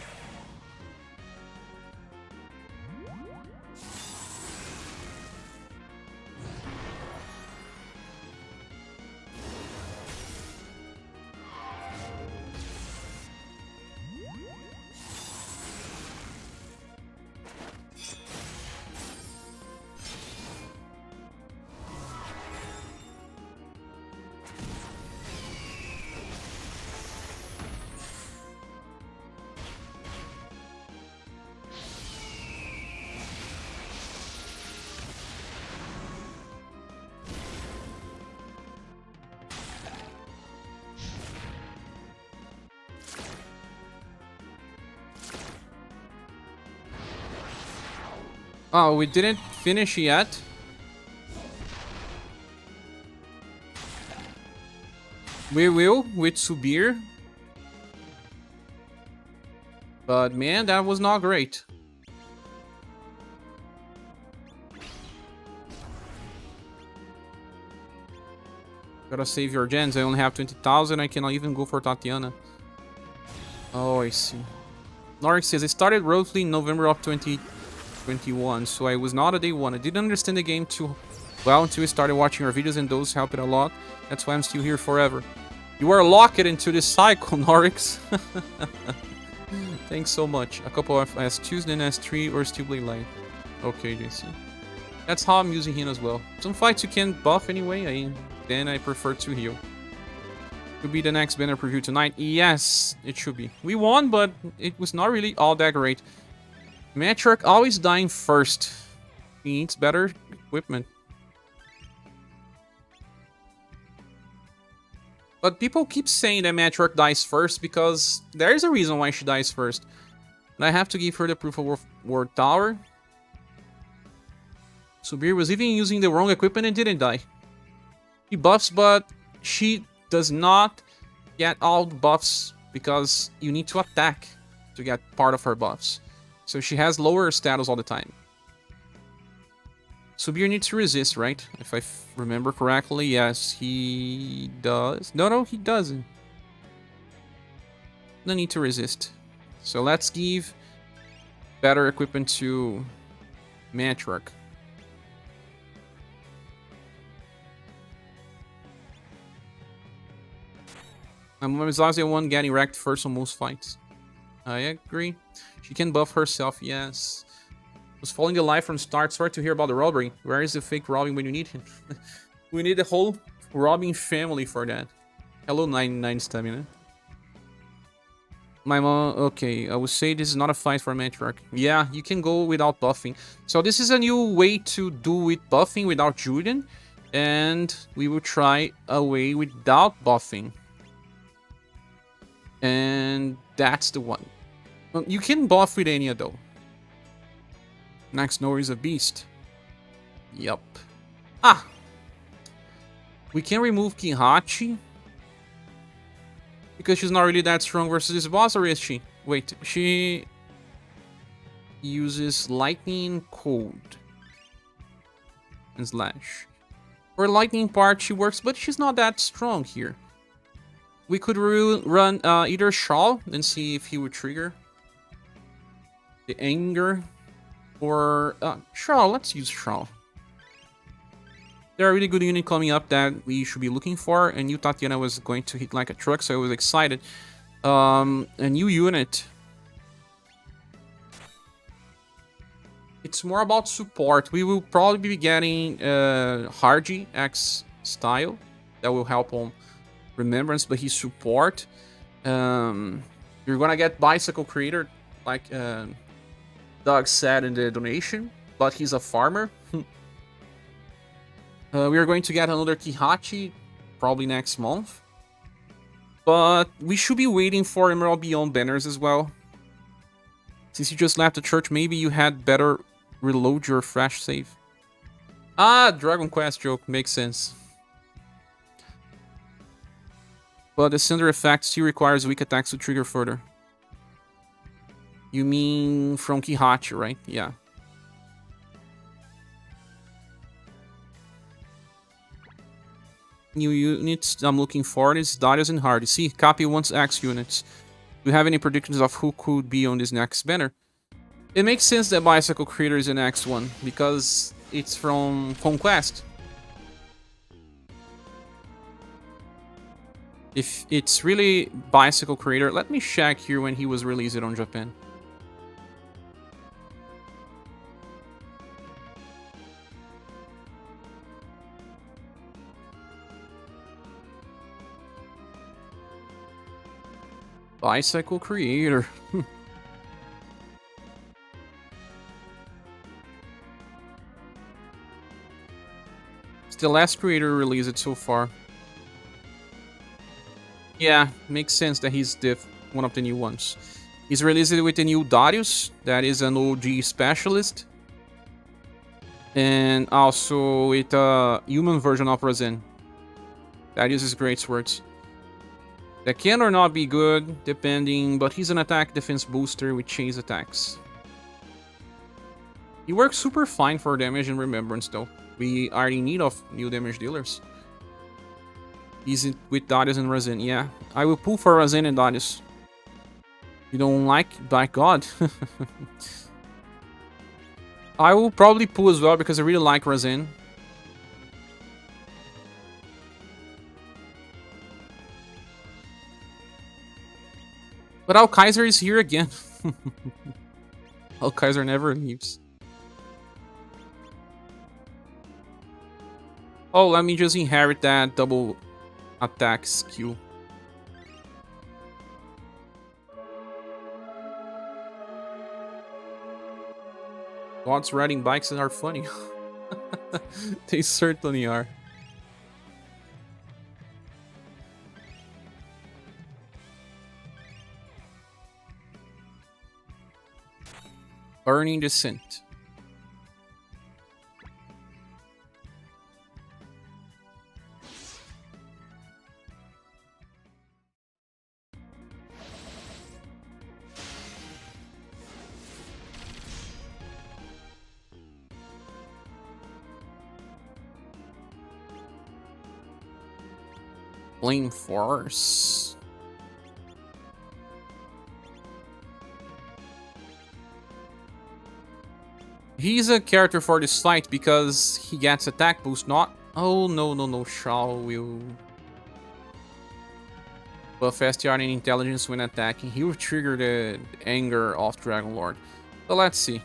Oh, we didn't finish yet. We will with ScherBR. But man, that was not great. Gotta save your gens. I only have 20,000. I cannot even go for Tatiana. Oh, I see. Norik says, I started roughly in November of 2021, so I was not a day one. I didn't understand the game too well until I started watching your videos, and those helped a lot. That's why I'm still here forever. You are locked into this cycle, Norix. Thanks so much. A couple of S2s, then S3 or still Blade Light. Okay, JC. That's how I'm using him as well. Some fights you can buff anyway, then I prefer to heal. Could be the next banner preview tonight. Yes, it should be. We won, but it was not really all that great. Matriarch always dying first. He needs better equipment. But people keep saying that Matriarch dies first because there is a reason why she dies first. And I have to give her the Proof of Work Tower. ScherBR was even using the wrong equipment and didn't die. She buffs, but she does not get all the buffs because you need to attack to get part of her buffs. So she has lower status all the time. SaGa needs to resist, right? If I remember correctly, yes, he does. No, he doesn't. No need to resist. So let's give better equipment to Matriarch. As long as they won't getting wrecked first on most fights. I agree. She can buff herself, yes. Was following the live from start. Sorry to hear about the robbery. Where is the fake robbing when you need him? We need a whole robbing family for that. Hello, 99 stamina. My mom... Okay, I would say this is not a fight for a Matriarch. Yeah, you can go without buffing. So this is a new way to do with buffing without Julian. And we will try a way without buffing. And that's the one. Well, you can buff with Enya though. Next Nori is a beast. Yup. Ah! We can remove Kihachi. Because she's not really that strong versus this boss, or is she? Wait, she uses lightning, cold, and slash. For lightning part, she works, but she's not that strong here. We could run either Shaw and see if he would trigger the anger, or Shaw. Let's use Shaw. There are really good unit coming up that we should be looking for, and knew Tatiana was going to hit like a truck, so I was excited. A new unit. It's more about support. We will probably be getting Hardy X style that will help on Remembrance, but he's support. You're gonna get Bicycle Creator, like Doug said in the donation, but he's a farmer. We are going to get another Kihachi probably next month. But we should be waiting for Emerald Beyond banners as well. Since you just left the church, maybe you had better reload your fresh save. Ah, Dragon Quest joke. Makes sense. But the Cinder effect still requires weak attacks to trigger further. You mean from Kihachi, right? Yeah. New units I'm looking for is Darius and Hardy. See, copy wants X units. Do you have any predictions of who could be on this next banner? It makes sense that Bicycle Creator is the next one, because it's from Conquest. If it's really Bicycle Creator, let me check here when he was released on Japan. Bicycle Creator. It's the last creator released so far. Yeah, makes sense that he's one of the new ones. He's released with the new Darius, that is an OG specialist. And also with a human version of Razin. That uses great swords. That can or not be good, depending, but he's an attack defense booster with chase attacks. He works super fine for damage and remembrance though. We are in need of new damage dealers. He's with Darius and Razin, yeah. I will pull for Razin and Darius. You don't like? By God. I will probably pull as well because I really like Razin. But Alkaiser is here again. Alkaiser never leaves. Oh, let me just inherit that double attack skill. Gods riding bikes are funny. They certainly are. Burning Descent. Flame Force. He's a character for this fight because he gets attack boost, not... Oh, no. Shao will buff STR and intelligence when attacking. He will trigger the anger of Dragon Lord. So let's see.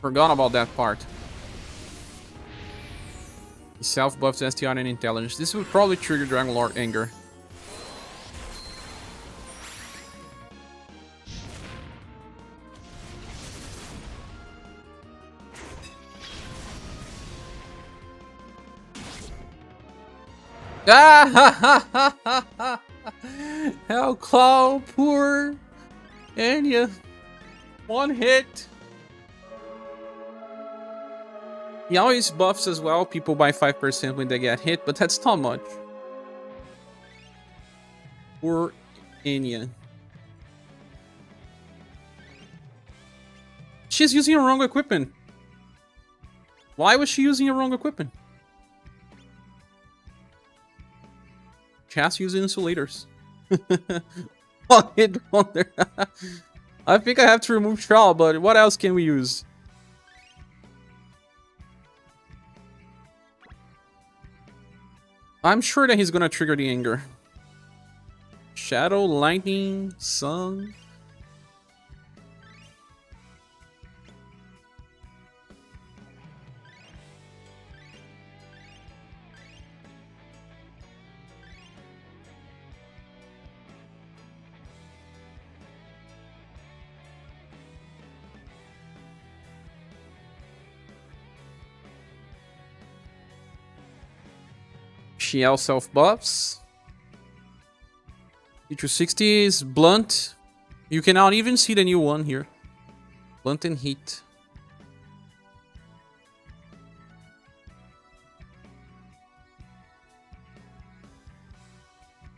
Forgot about that part. He self-buffs STR and intelligence. This would probably trigger Dragon Lord anger. Ah! Hell Claw, poor Anya. One hit. He always buffs as well people by 5% when they get hit, but that's not much. Poor Anya. She's using a wrong equipment. Why was she using a wrong equipment? She has to use insulators. One hit wonder. I think I have to remove Shaw, but what else can we use? I'm sure that he's gonna trigger the anger. Shadow, lightning, sun. Shiel self buffs. E260 is blunt. You cannot even see the new one here. Blunt and heat.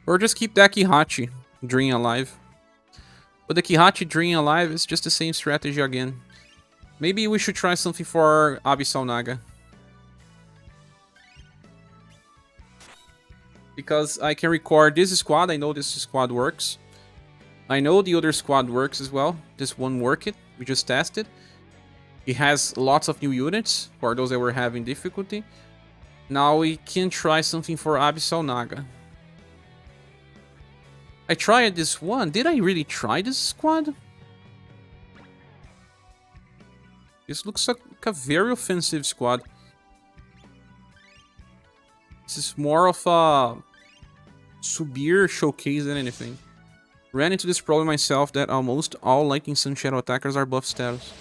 Or just keep that Kihachi Dream alive. But the Kihachi Dream alive is just the same strategy again. Maybe we should try something for Abyssal Naga. Because I can record this squad. I know this squad works. I know the other squad works as well. This one worked. We just tested. It has lots of new units for those that were having difficulty. Now we can try something for Abyssal Naga. I tried this one. Did I really try this squad? This looks like a very offensive squad. This is more of a ScherBR showcase than anything. Ran into this problem myself that almost all Lightning Sun Shadow attackers are buff status.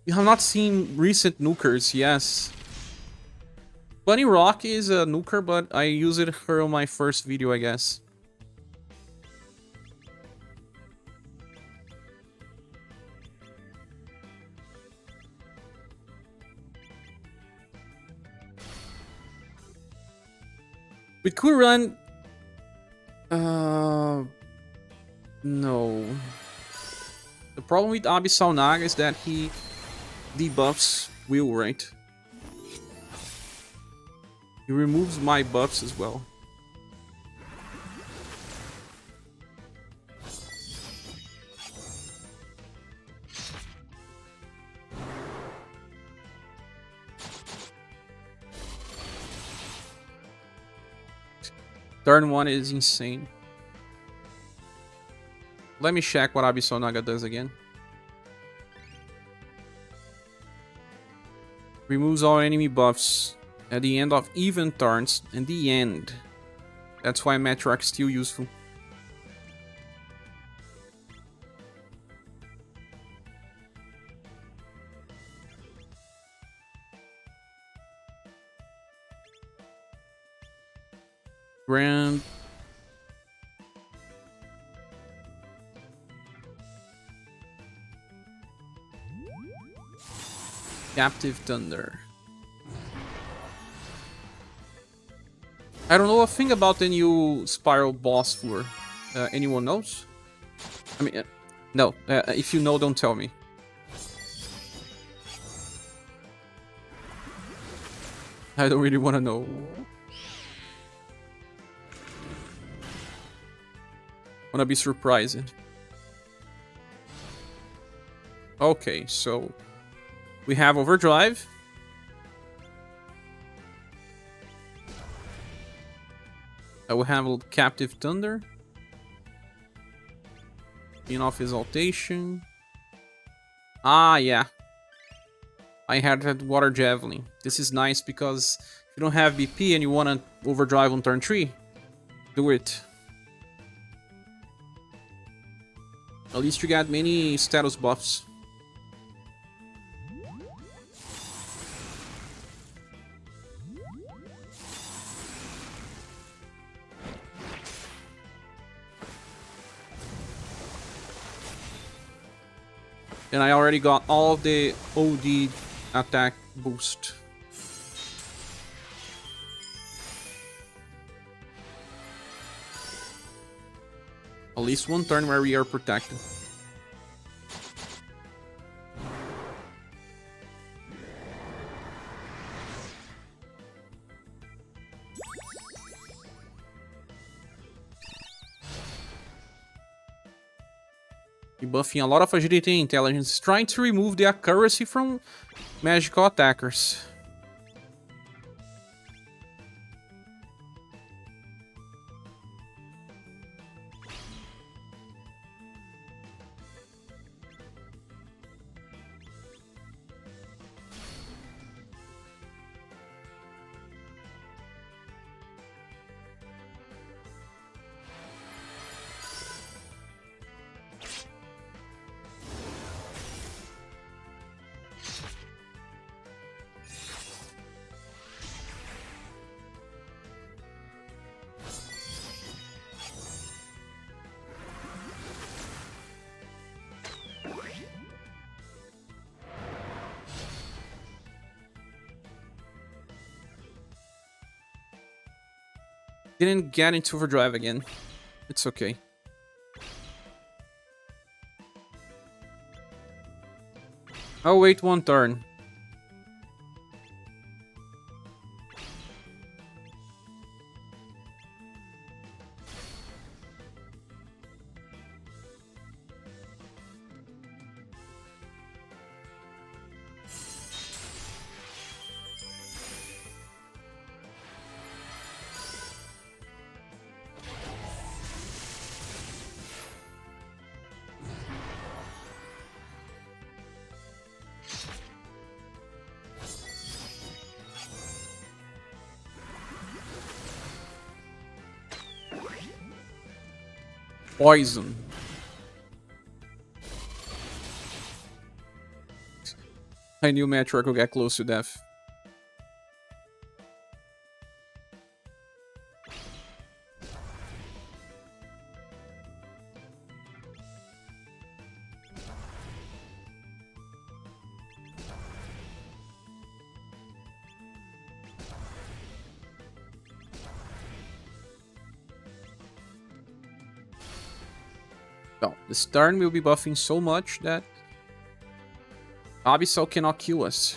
You have not seen recent nukers, yes. Bunny Rock is a nuker, but I used her on my first video, I guess. We could run... no. The problem with Abyssal Naga is that he debuffs Will, right? He removes my buffs as well. Turn 1 is insane. Let me check what Abyssal Naga does again. Removes all enemy buffs at the end of even turns. And the end. That's why Metroarch is still useful. Grand. Captive Thunder. I don't know a thing about the new Spiral boss floor. Anyone knows? I mean, no. If you know, don't tell me. I don't really want to know. Wanna be surprised. Okay, so we have Overdrive. We have Captive Thunder. Enough Exaltation. Ah, yeah. I had that Water Javelin. This is nice because if you don't have BP and you want to overdrive on turn 3, do it. At least you got many status buffs. And I already got all of the OD attack boost. At least one turn where we are protected. Buffing a lot of agility and intelligence, trying to remove the accuracy from magical attackers. Didn't get into overdrive again. It's okay. I'll wait one turn. Poison. I knew Metroid would get close to death. Well, this turn will be buffing so much that Abyssal cannot kill us.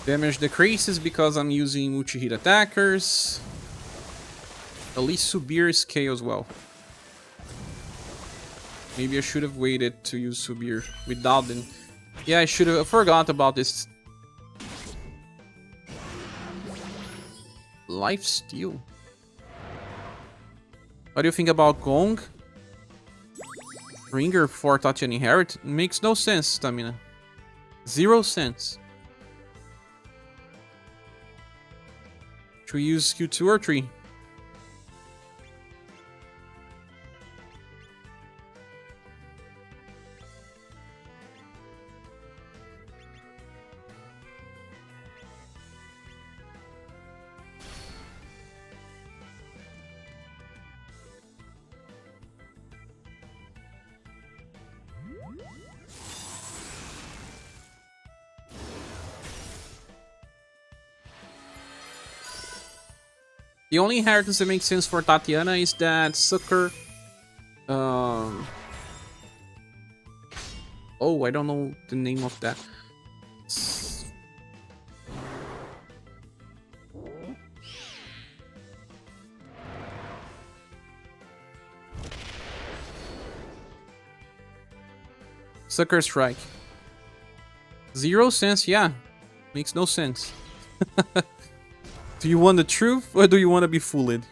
Damage decreases because I'm using multi-hit attackers. At least ScherBR is KO as well. Maybe I should have waited to use ScherBR without them. Yeah, I should have. I forgot about this. Lifesteal. What do you think about Gong? Ringer for touch and inherit? Makes no sense, Stamina. 0 cents. Should we use Q2 or 3? The only inheritance that makes sense for Tatiana is that Sucker... oh, I don't know the name of that. Sucker Strike. 0 cents, yeah. Makes no sense. Do you want the truth or do you want to be fooled?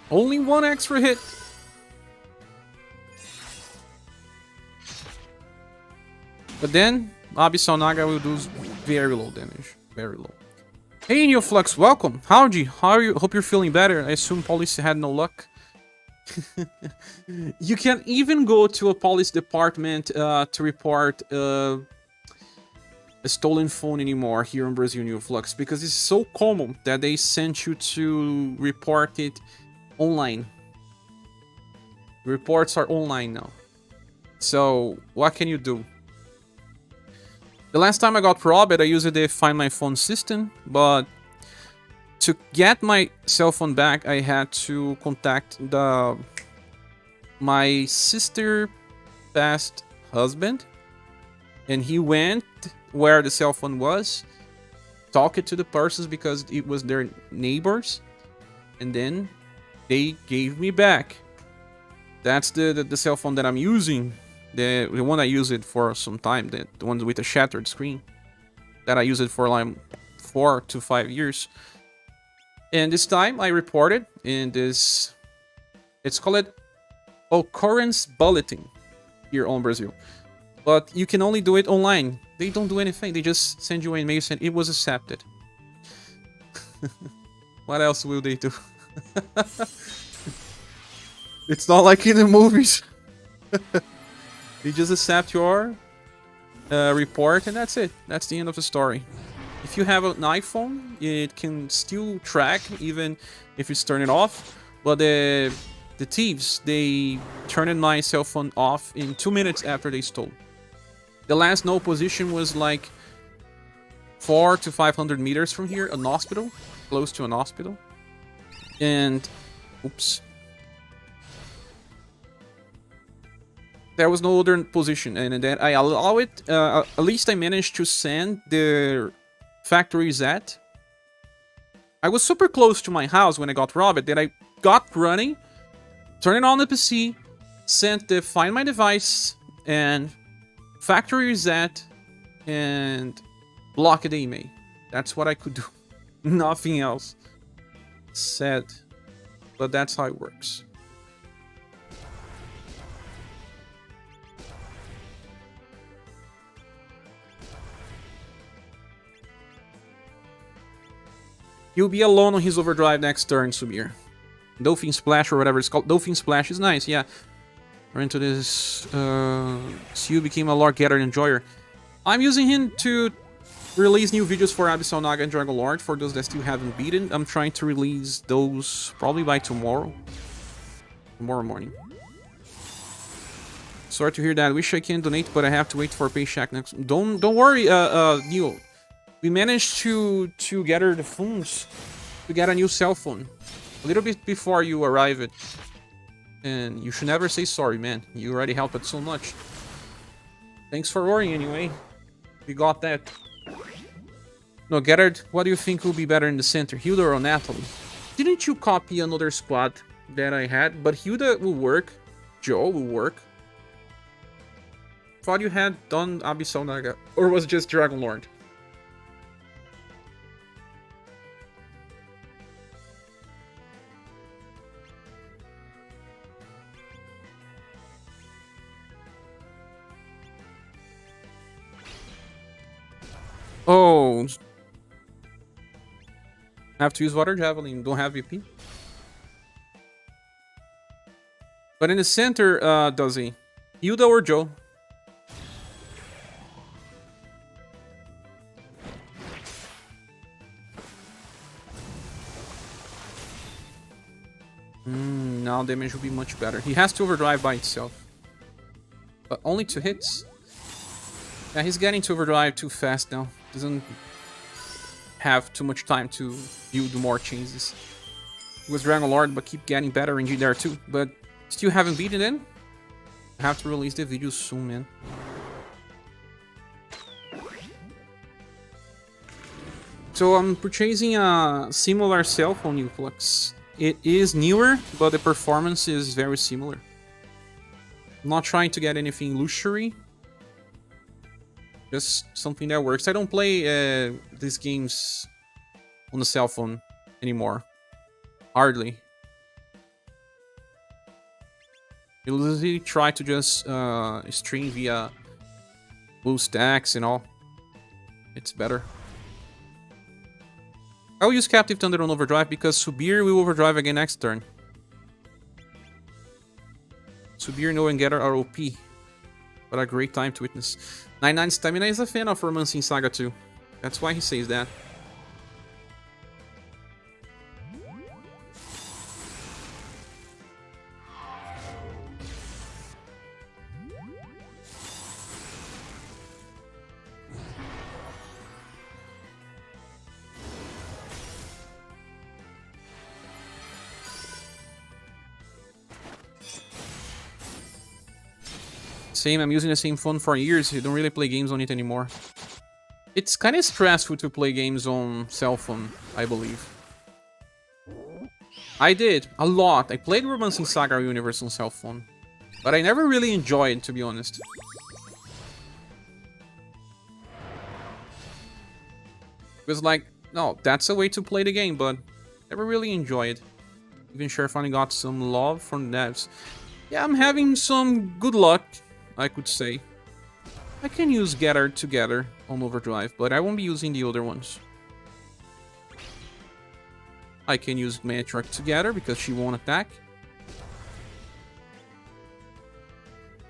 Only one extra hit. But then, SaGa will do very low damage. Very low. Hey, Neoflux, welcome. Howdy. How are you? Hope you're feeling better. I assume police had no luck. You can't even go to a police department to report a stolen phone anymore here in Brazil, Neoflux, because it's so common that they sent you to report it online. Reports are online now. So, what can you do? The last time I got robbed, I used the Find My Phone system, but to get my cell phone back, I had to contact my sister past husband, and he went where the cell phone was, talked to the persons because it was their neighbors, and then they gave me back. That's the cell phone that I'm using. The one I used it for some time, the one with a shattered screen. That I used it for like 4 to 5 years. And this time I reported in this... It's called occurrence bulletin here on Brazil. But you can only do it online. They don't do anything. They just send you an email saying it was accepted. What else will they do? It's not like in the movies. They just accept your report and that's it. That's the end of the story. If you have an iPhone, it can still track even if it's turned off. But the thieves, they turned my cell phone off in 2 minutes after they stole. The last known position was like 400 to 500 meters from here, an hospital, close to an hospital. And, oops. There was no other position, and then I allow it. At least I managed to send the factory reset. I was super close to my house when I got robbed. Then I got running, turned on the PC, sent the Find My Device and factory reset, and blocked the email. That's what I could do. Nothing else. Sad, but that's how it works. He'll be alone on his overdrive next turn, Subir. Dolphin Splash or whatever it's called. Dolphin Splash is nice, yeah. We're into this. Siu became a Lord Gatherer Enjoyer. I'm using him to release new videos for SaGa and Dragon Lord for those that still haven't beaten. I'm trying to release those probably by tomorrow. Tomorrow morning. Sorry to hear that. Wish I can donate, but I have to wait for paycheck next. Don't worry, Neil. We managed to gather the funds to get a new cell phone a little bit before you arrived. And you should never say sorry, man. You already helped so much. Thanks for worrying anyway. We got that. No, Gerard, what do you think will be better in the center, Hilda or Natalie? Didn't you copy another squad that I had, but Hilda will work. Joe will work. Thought you had done Abyssal Naga, or was it just Dragon Lord? Oh, have to use Water Javelin. Don't have VP. But in the center, does he? Hilda or Joe? Now damage will be much better. He has to overdrive by itself. But only 2 hits. Yeah, he's getting to overdrive too fast now. Doesn't have too much time to build more changes. He was Dragon Lord, but keep getting better in there too. But still haven't beaten it. I have to release the video soon, man. So I'm purchasing a similar cell phone Uflux. It is newer, but the performance is very similar. I'm not trying to get anything luxury. Just something that works. I don't play these games on the cell phone anymore. Hardly. I usually try to just stream via BlueStacks and all. It's better. I'll use Captive Thunder on overdrive because ScherBR will overdrive again next turn. ScherBR, No, and Getter are OP. What a great time to witness. 99 Stamina is a fan of Romancing Saga too. That's why he says that. Same, I'm using the same phone for years. You don't really play games on it anymore. It's kind of stressful to play games on cell phone, I believe. I did, a lot. I played Romancing Saga Universe on cell phone. But I never really enjoyed it, to be honest. It was like, no, that's a way to play the game, but never really enjoyed it. Even sure finally got some love from the devs. Yeah, I'm having some good luck, I could say. I can use Gather together on overdrive, but I won't be using the other ones. I can use Matriarch together because she won't attack.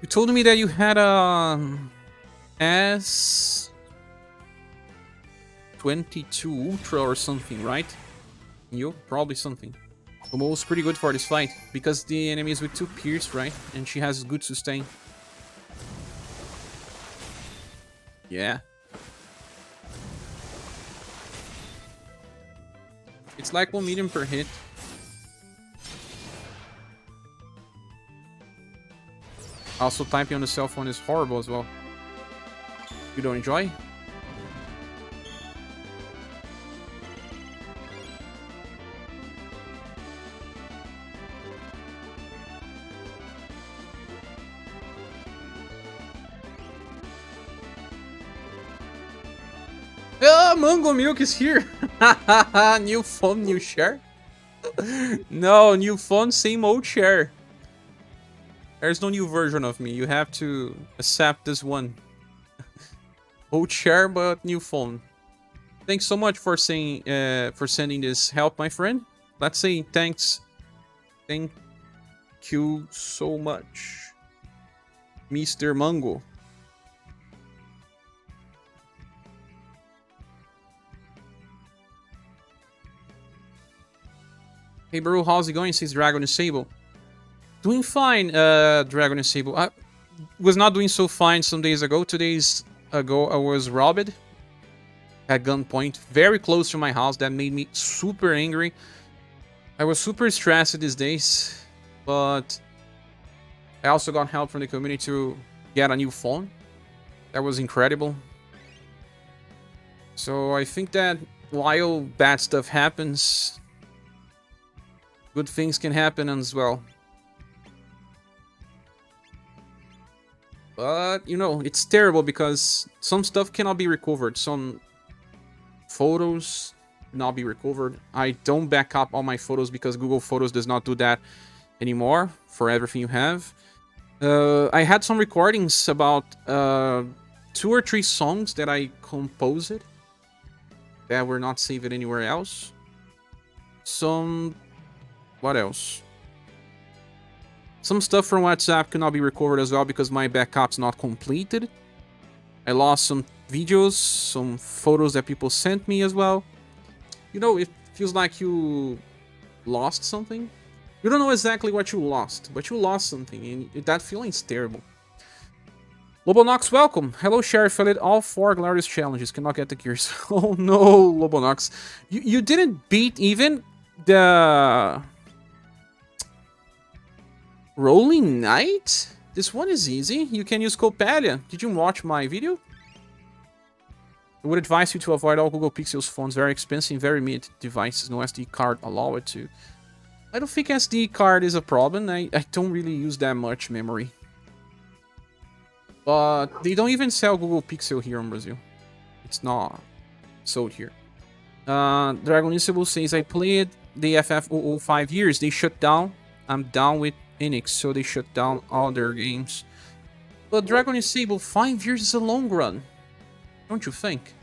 You told me that you had a S22 Ultra or something, right? You probably something. Almost pretty good for this fight because the enemy is with 2 Pierce, right? And she has good sustain. Yeah. It's like 1 million per hit. Also, typing on the cell phone is horrible as well. You don't enjoy? Mango Milk is here. New phone, new share. No, new phone, same old share. There's no new version of me. You have to accept this one. Old share, but new phone. Thanks so much for saying for sending this help, my friend. Let's say thanks. Thank you so much, Mr. Mango. Hey bro, how's it going? Says Dragon and Sable. Doing fine, Dragon and Sable. I was not doing so fine some days ago. 2 days ago, I was robbed at gunpoint, very close to my house. That made me super angry. I was super stressed these days, but I also got help from the community to get a new phone. That was incredible. So I think that while bad stuff happens, good things can happen as well. But, you know, it's terrible because some stuff cannot be recovered. Some photos not be recovered. I don't back up all my photos because Google Photos does not do that anymore for everything you have. I had some recordings about 2 or 3 songs that I composed that were not saved anywhere else. What else? Some stuff from WhatsApp cannot be recovered as well because my backup's not completed. I lost some videos, some photos that people sent me as well. You know, it feels like you lost something. You don't know exactly what you lost, but you lost something, and that feeling's terrible. Lobonox, welcome. Hello, Sheriff. I did all 4 glorious challenges. Cannot get the gears. Oh no, Lobonox. You didn't beat even the Rolling Knight? This one is easy. You can use Copalia. Did you watch my video? I would advise you to avoid all Google Pixels phones. Very expensive, very mid devices. No SD card allow it to. I don't think SD card is a problem. I don't really use that much memory. But they don't even sell Google Pixel here in Brazil. It's not sold here. Dragonissable says, I played the FF00 5 years. They shut down. I'm down with Enix, so they shut down all their games. But Dragonissable, 5 years is a long run. Don't you think?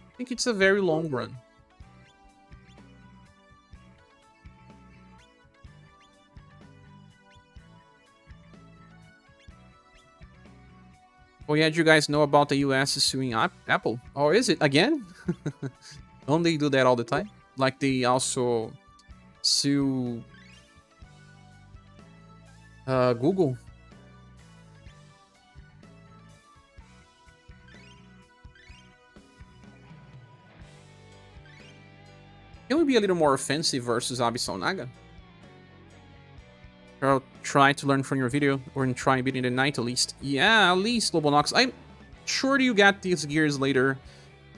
I think it's a very long run. Oh yeah, do you guys know about the US suing Apple? Or is it again? Don't they do that all the time? Like they also sue Google. Can we be a little more offensive versus Abyssal Naga? I'll try to learn from your video, or try beating the knight at least. Yeah, at least, Lobonox. I'm sure you get these gears later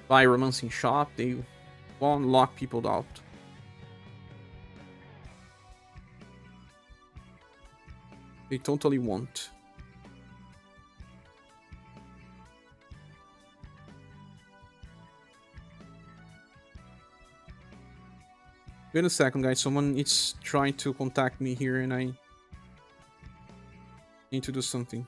by romancing shop. They won't lock people out. They totally won't. Wait a second, guys. Someone is trying to contact me here, and I need to do something.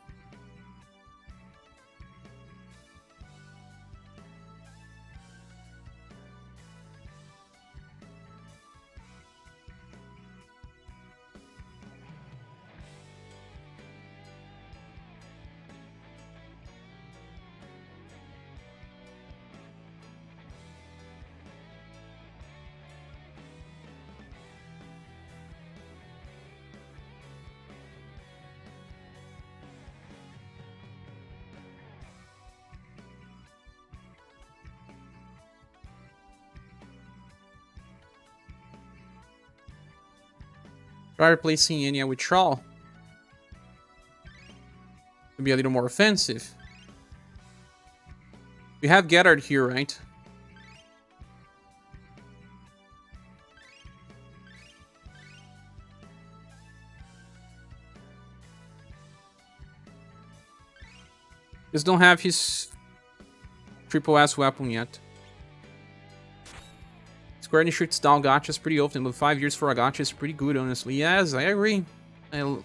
Try replacing Enya with Troll to be a little more offensive. We have Gathered here, right? Just don't have his triple S weapon yet. Square Enix shoots down gachas pretty often, but 5 years for a gacha is pretty good, honestly. Yes, I agree.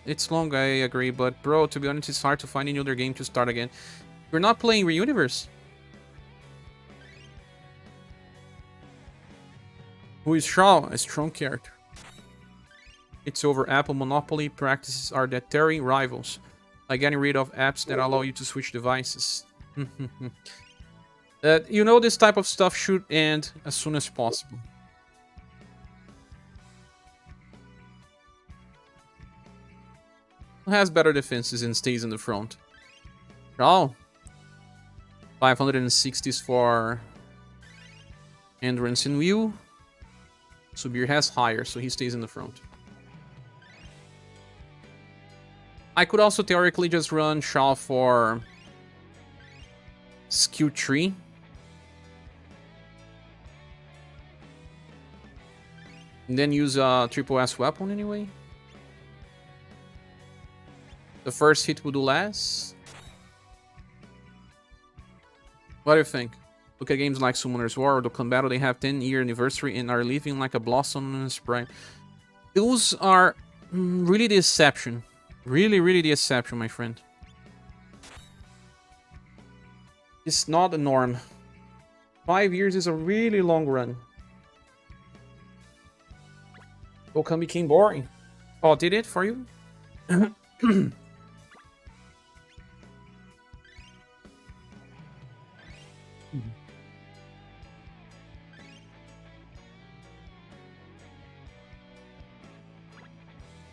It's long, I agree, but bro, to be honest, it's hard to find any other game to start again. We're not playing Reuniverse. Who is Shaw? A strong character. It's over. Apple monopoly practices are deterring rivals, like getting rid of apps that allow you to switch devices. You know, this type of stuff should end as soon as possible. Who has better defenses and stays in the front? Oh, 560s for Endurance and Wheel. ScherBR has higher, so he stays in the front. I could also theoretically just run Shaw for skill tree. And then use a triple S weapon anyway. The first hit will do less. What do you think? Look at games like Summoner's War or Dokkan Battle. They have 10-year anniversary and are living like a blossom in spring. Those are really the exception. Really, really the exception, my friend. It's not the norm. 5 years is a really long run. Dokkan became boring. Oh, did it for you?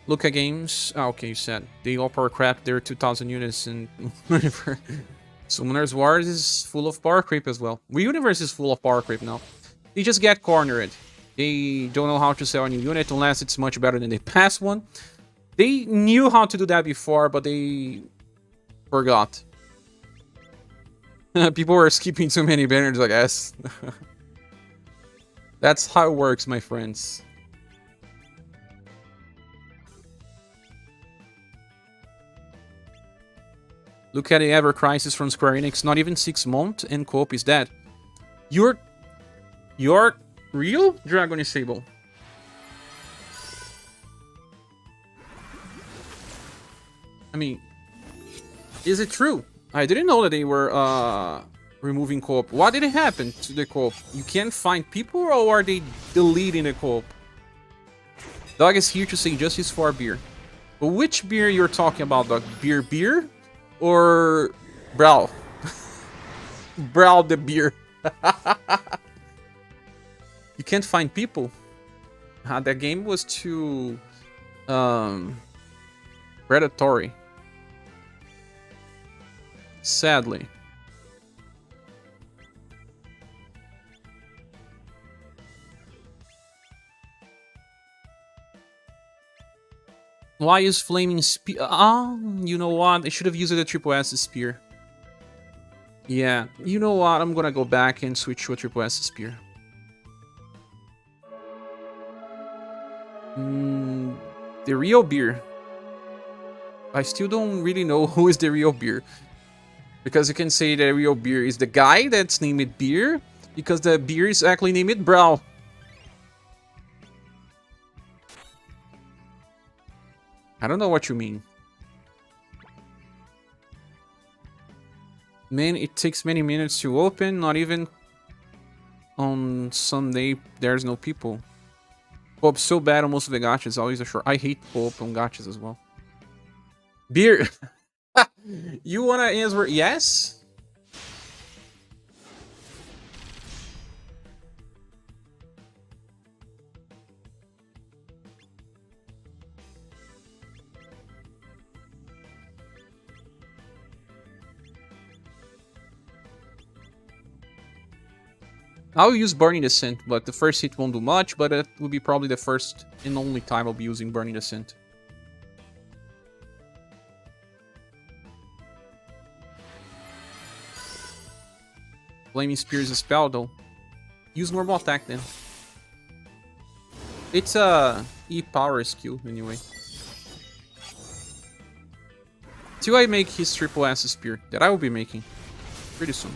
Look at games. Oh, okay, you said. They all power crap. They're 2,000 units and whatever. Summoner's Wars is full of power creep as well. Universe is full of power creep now. They just get cornered. They don't know how to sell a new unit unless it's much better than the past one. They knew how to do that before, but they forgot. People were skipping too many banners, I guess. That's how it works, my friends. Look at the Ever Crisis from Square Enix. Not even 6 months and co-op is dead. You're real, Dragon is Sable? I mean, is it true? I didn't know that they were removing co-op. What did happen to the co-op? You can't find people, or are they deleting the co-op? Dog is here to say justice for beer. But which beer you're talking about, Dog? Beer? Or Brow? Brow the beer. You can't find people. That game was too predatory. Sadly. Why use Flaming Spear? You know what? I should have used the Triple S Spear. Yeah, you know what? I'm gonna go back and switch to a Triple S Spear. The real beer. I still don't really know who is the real beer. Because you can say the real beer is the guy that's named Beer, because the beer is actually named Brow. I don't know what you mean. Man, it takes many minutes to open, not even on Sunday there's no people. Co-op so bad on most of the gachas, always a short. I hate co-op on gachas as well. Beer! You wanna answer yes? I'll use Burning Descent, but the first hit won't do much, but it will be probably the first and only time I'll be using Burning Descent. Flaming Spear is a spell though. Use normal attack then. It's a E-power skill anyway. Till I make his Triple S Spear, that I will be making pretty soon.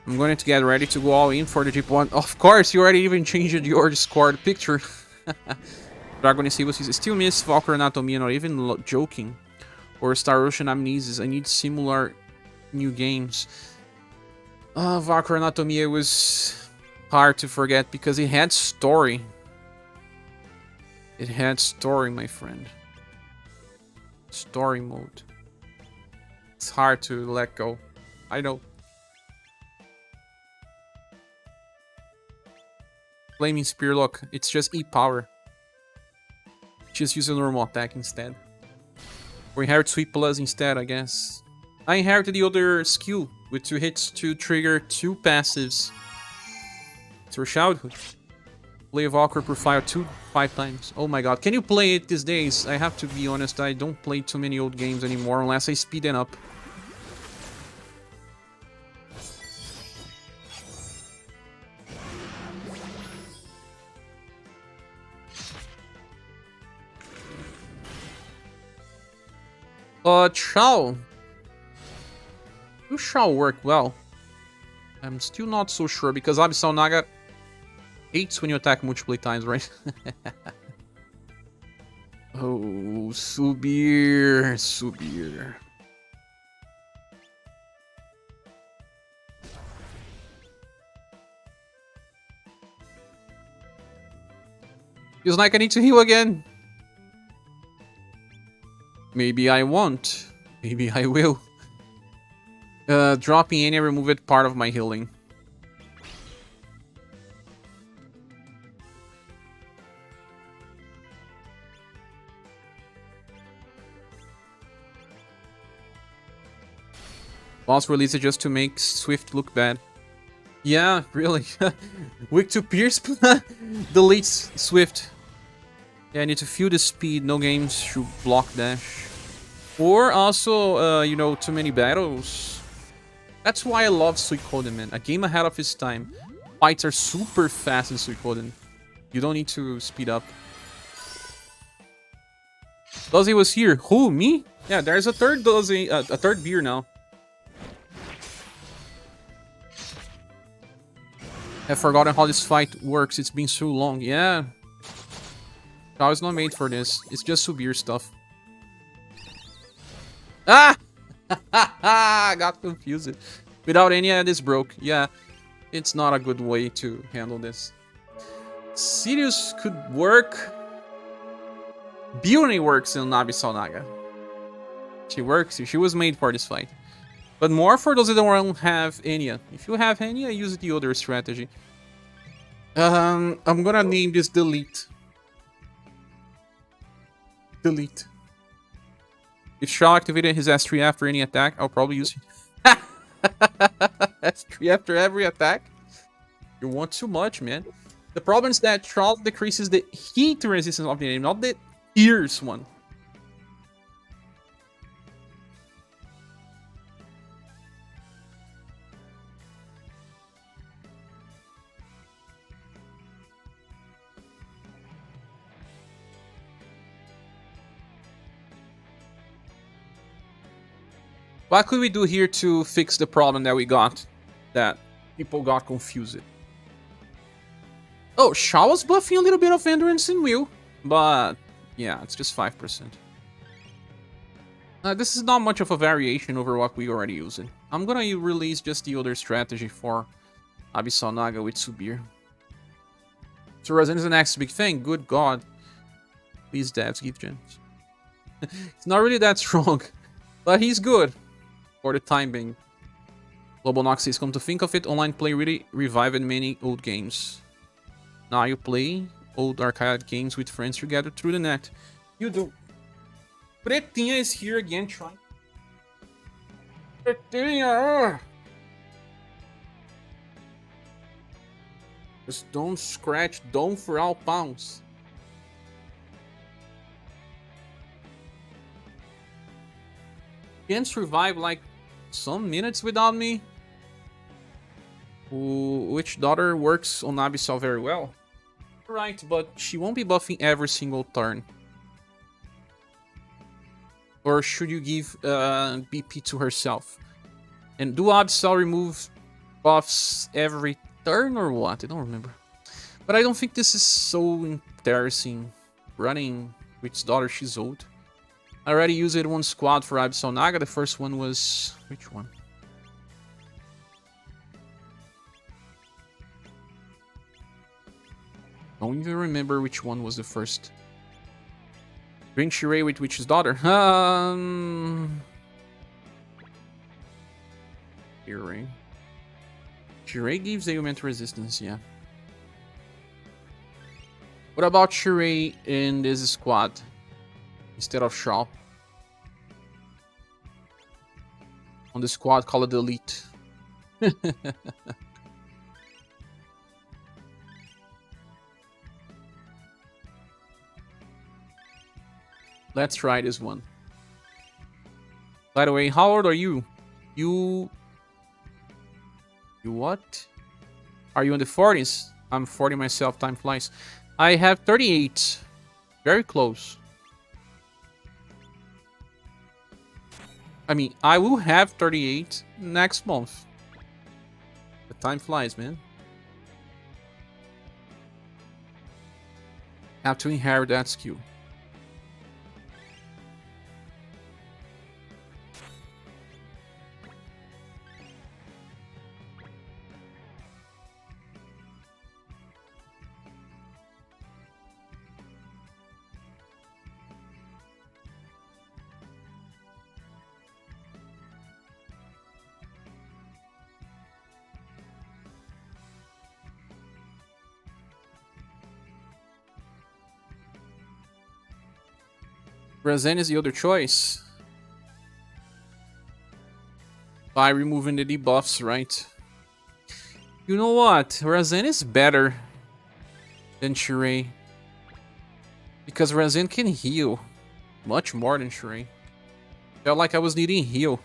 I'm going to get ready to go all in for the Jeep 1. Of course, you already even changed your Discord picture. Dragon is still miss Valkyrie Anatomy, not even joking. Or Star Ocean Amnesis. I need similar new games. Valkyrie Anatomy was hard to forget because it had story. It had story, my friend. Story mode. It's hard to let go. I know. Flaming Spear, look, it's just E-power. Just use a normal attack instead. Or inherit Sweep Plus instead, I guess. I inherited the other skill with 2 hits to trigger 2 passives. It's your childhood. Play Valkyrie profile 5 times. Oh my god, can you play it these days? I have to be honest, I don't play too many old games anymore unless I speed them up. Shao. You shall work well. I'm still not so sure because Abyssal Naga hates when you attack multiple times, right? Oh, ScherBR, ScherBR. Feels like I need to heal again. Maybe I won't. Maybe I will. Dropping any removed part of my healing. Boss release it just to make Swift look bad. Yeah, really. Weak to Pierce, deletes Swift. Yeah, I need to feel the speed. No games should block dash. Or also, you know, too many battles. That's why I love Suikoden, man. A game ahead of its time. Fights are super fast in Suikoden. You don't need to speed up. Dozy was here. Who, me? Yeah, there's a third Dozy, a third beer now. I've forgotten how this fight works. It's been so long. Yeah. I was not made for this. It's just ScherBR stuff. Ah! I got confused. Without any of this broke. Yeah. It's not a good way to handle this. Sirius could work. Beauty works in Abyssal Naga. She works. She was made for this fight. But more for those that don't have Enya. If you have Enya, use the other strategy. I'm gonna name this Delete. Delete. If Shaw activated his S3 after any attack, I'll probably use it. S3 after every attack? You want too much, man. The problem is that Charles decreases the heat resistance of the enemy, not the ears one. What could we do here to fix the problem that we got? That people got confused. Oh, Shaw was buffing a little bit of endurance and will, but yeah, it's just 5%. This is not much of a variation over what we already using. I'm gonna release just the other strategy for Abyssal Naga with ScherBR. So Razen is the next big thing. Good God. Please, devs, give gems. It's not really that strong, but he's good. For the time being. Global Nox says, come to think of it, online play really revived many old games. Now you play old arcade games with friends together through the net. You do. Pretinha is here again trying. Pretinha! Just don't scratch, don't for all pounds. Can't survive like some minutes without me. Which daughter works on Abyssal very well. Right, but she won't be buffing every single turn. Or should you give BP to herself? And do Abyssal remove buffs every turn or what? I don't remember. But I don't think this is so interesting. Running which daughter she's old. I already used it one squad for Abyssal Naga. The first one was... which one? Don't even remember which one was the first. Bring Shirei with Witch's daughter. Shirei. Shirei gives ailment resistance, yeah. What about Shirei in this squad? Instead of Shaw. On the squad, call it Elite. Let's try this one. By the way, how old are you? You what? Are you in the 40s? I'm 40 myself, time flies. I have 38. Very close. I mean, I will have 38 next month. The time flies, man. Have to inherit that skill. Razen is the other choice. By removing the debuffs, right? You know what? Razen is better than Shirei. Because Razen can heal much more than Shirei. Felt like I was needing heal.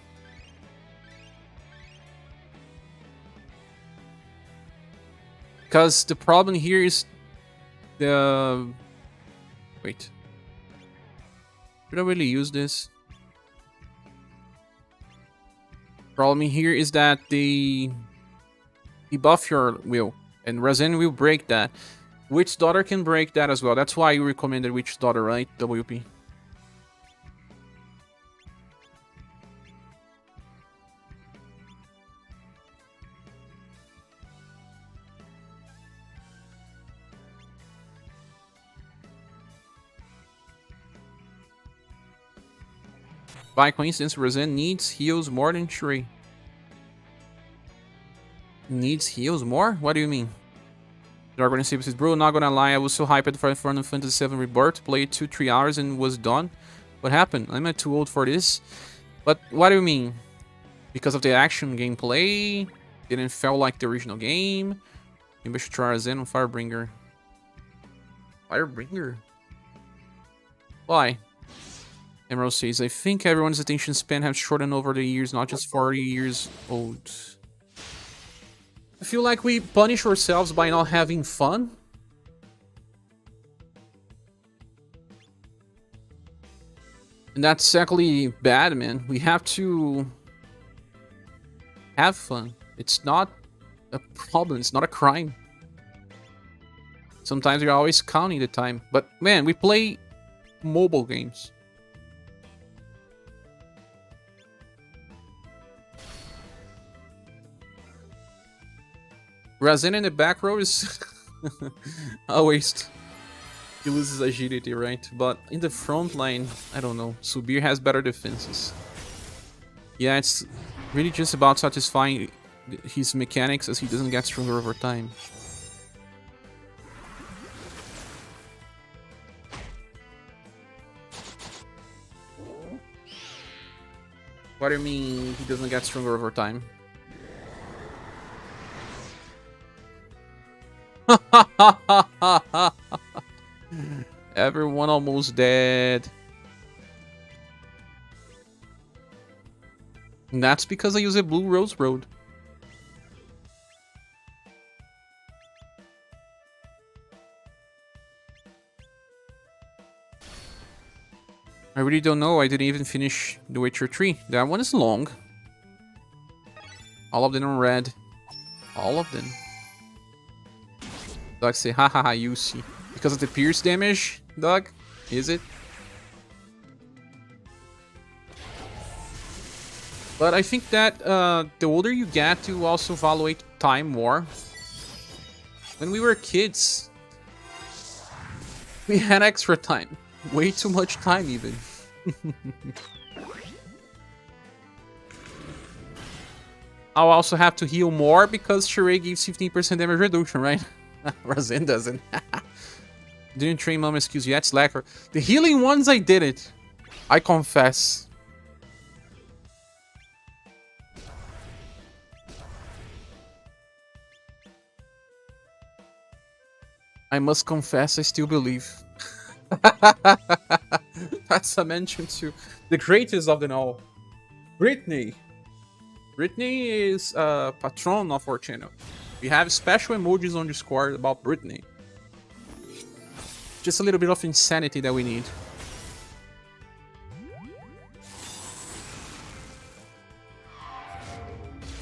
Because the problem here is the... Wait. Should I really use this? Problem here is that they debuff your will, and Razen will break that. Witch Daughter can break that as well. That's why you recommended Witch Daughter, right? WP. By coincidence, Razen needs heals more than Shuri. Needs heals more? What do you mean? Dragon Saber says, bro, not gonna lie, I was so hyped for Final Fantasy VII Rebirth, played 2-3 hours and was done. What happened? I'm too old for this. But what do you mean? Because of the action gameplay? Didn't feel like the original game? Maybe I should try Razen on Firebringer. Firebringer? Why? Emerald says, I think everyone's attention span has shortened over the years, not just 40 years old. I feel like we punish ourselves by not having fun. And that's exactly bad, man. We have to have fun. It's not a problem. It's not a crime. Sometimes you're always counting the time. But, man, we play mobile games. Razen in the back row is a waste. He loses agility, right? But in the front line, I don't know. ScherBR has better defenses. Yeah, it's really just about satisfying his mechanics as he doesn't get stronger over time. What do you mean he doesn't get stronger over time? Everyone almost dead. And that's because I use a blue rose road. I really don't know. I didn't even finish The Witcher 3. That one is long. All of them are red. All of them. Doug say, hahaha, you see. Because of the pierce damage, Doug? Is it? But I think that the older you get, you also evaluate time more. When we were kids, we had extra time. Way too much time, even. I'll also have to heal more because Shirei gives 15% damage reduction, right? Razen doesn't. Didn't train mom excuse yet, slacker. The healing ones I did it. I confess. I must confess, I still believe. That's a mention to the greatest of them all. Brittany. Brittany is a patron of our channel. We have special emojis on Discord about Brittany. Just a little bit of insanity that we need.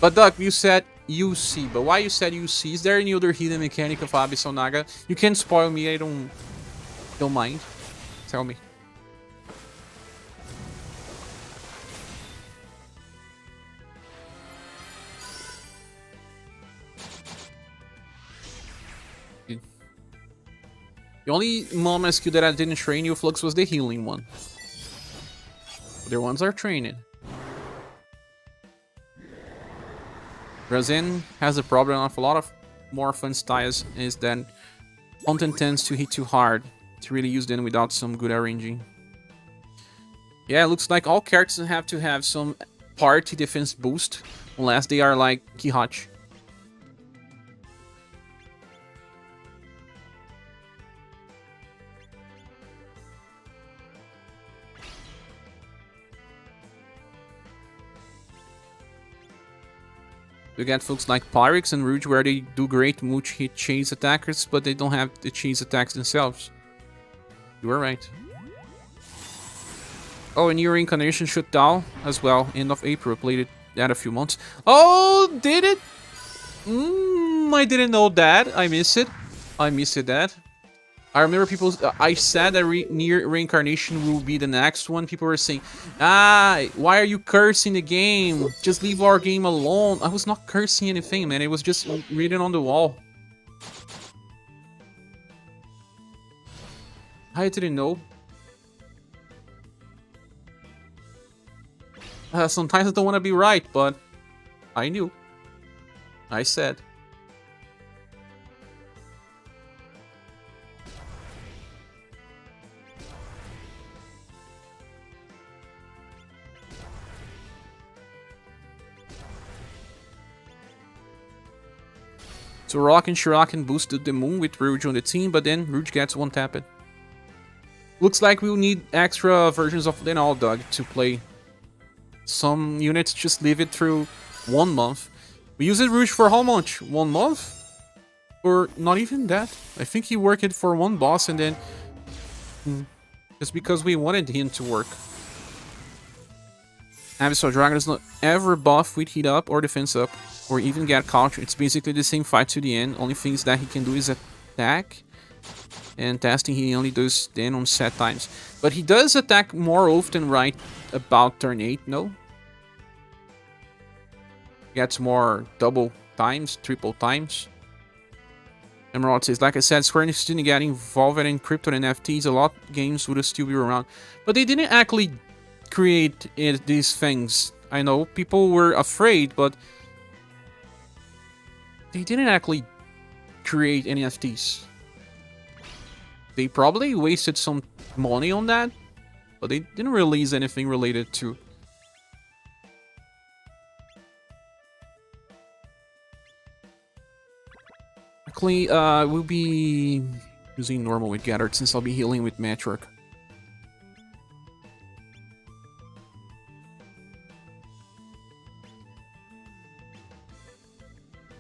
But Doc, you said UC, but why you said UC? Is there any other hidden mechanic of Abyssal Naga? You can spoil me, I don't mind. Tell me. The only moment skill that I didn't train you, Flux, was the healing one. Other ones are training. Razin has a problem of a lot of more fun styles is that content tends to hit too hard to really use them without some good arranging. Yeah, it looks like all characters have to have some party defense boost unless they are like Kihachi. You get folks like Pyrex and Rouge where they do great multi-hit chase attackers, but they don't have the chase attacks themselves. You were right. Oh, and your Incarnation shut down as well. End of April. Played it that a few months. Oh, did it? I didn't know that. I missed it. I missed that. I remember people. I said that near Reincarnation will be the next one. People were saying, why are you cursing the game? Just leave our game alone. I was not cursing anything, man. It was just written on the wall. I didn't know. Sometimes I don't want to be right, but I knew. I said. So Rock and Shiraken boosted the moon with Rouge on the team, but then Rouge gets one tapped. Looks like we'll need extra versions of the All Dog to play. Some units just leave it through 1 month. We used Rouge for how much? 1 month? Or not even that. I think he worked it for one boss and then... just because we wanted him to work. Abyssal Dragon does not ever buff with heat up or defense up, or even get counter. It's basically the same fight to the end. Only things that he can do is attack. And testing he only does then on set times. But he does attack more often right about turn 8, no? Gets more double times, triple times. Emerald says, like I said, Square Enix didn't get involved in crypto and NFTs. A lot of games would still be around. But they didn't actually create these things. I know people were afraid, but they didn't actually create NFTs. They probably wasted some money on that, but they didn't release anything related to. Actually, we'll be using normal with Gathered since I'll be healing with Matchwork.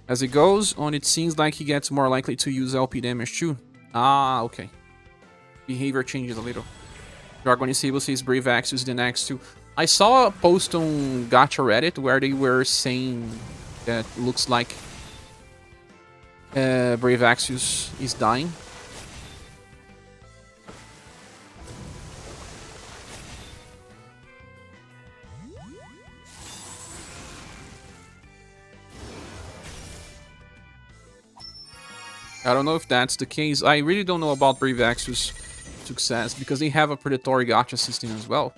As it goes on, it seems like he gets more likely to use LP damage too. Ah, okay. Behavior changes a little. Dragon Sable says Brave Axe is the next two. I saw a post on Gacha Reddit where they were saying that looks like Brave Axius is dying. I don't know if that's the case. I really don't know about Brave Axius' success because they have a predatory gacha system as well.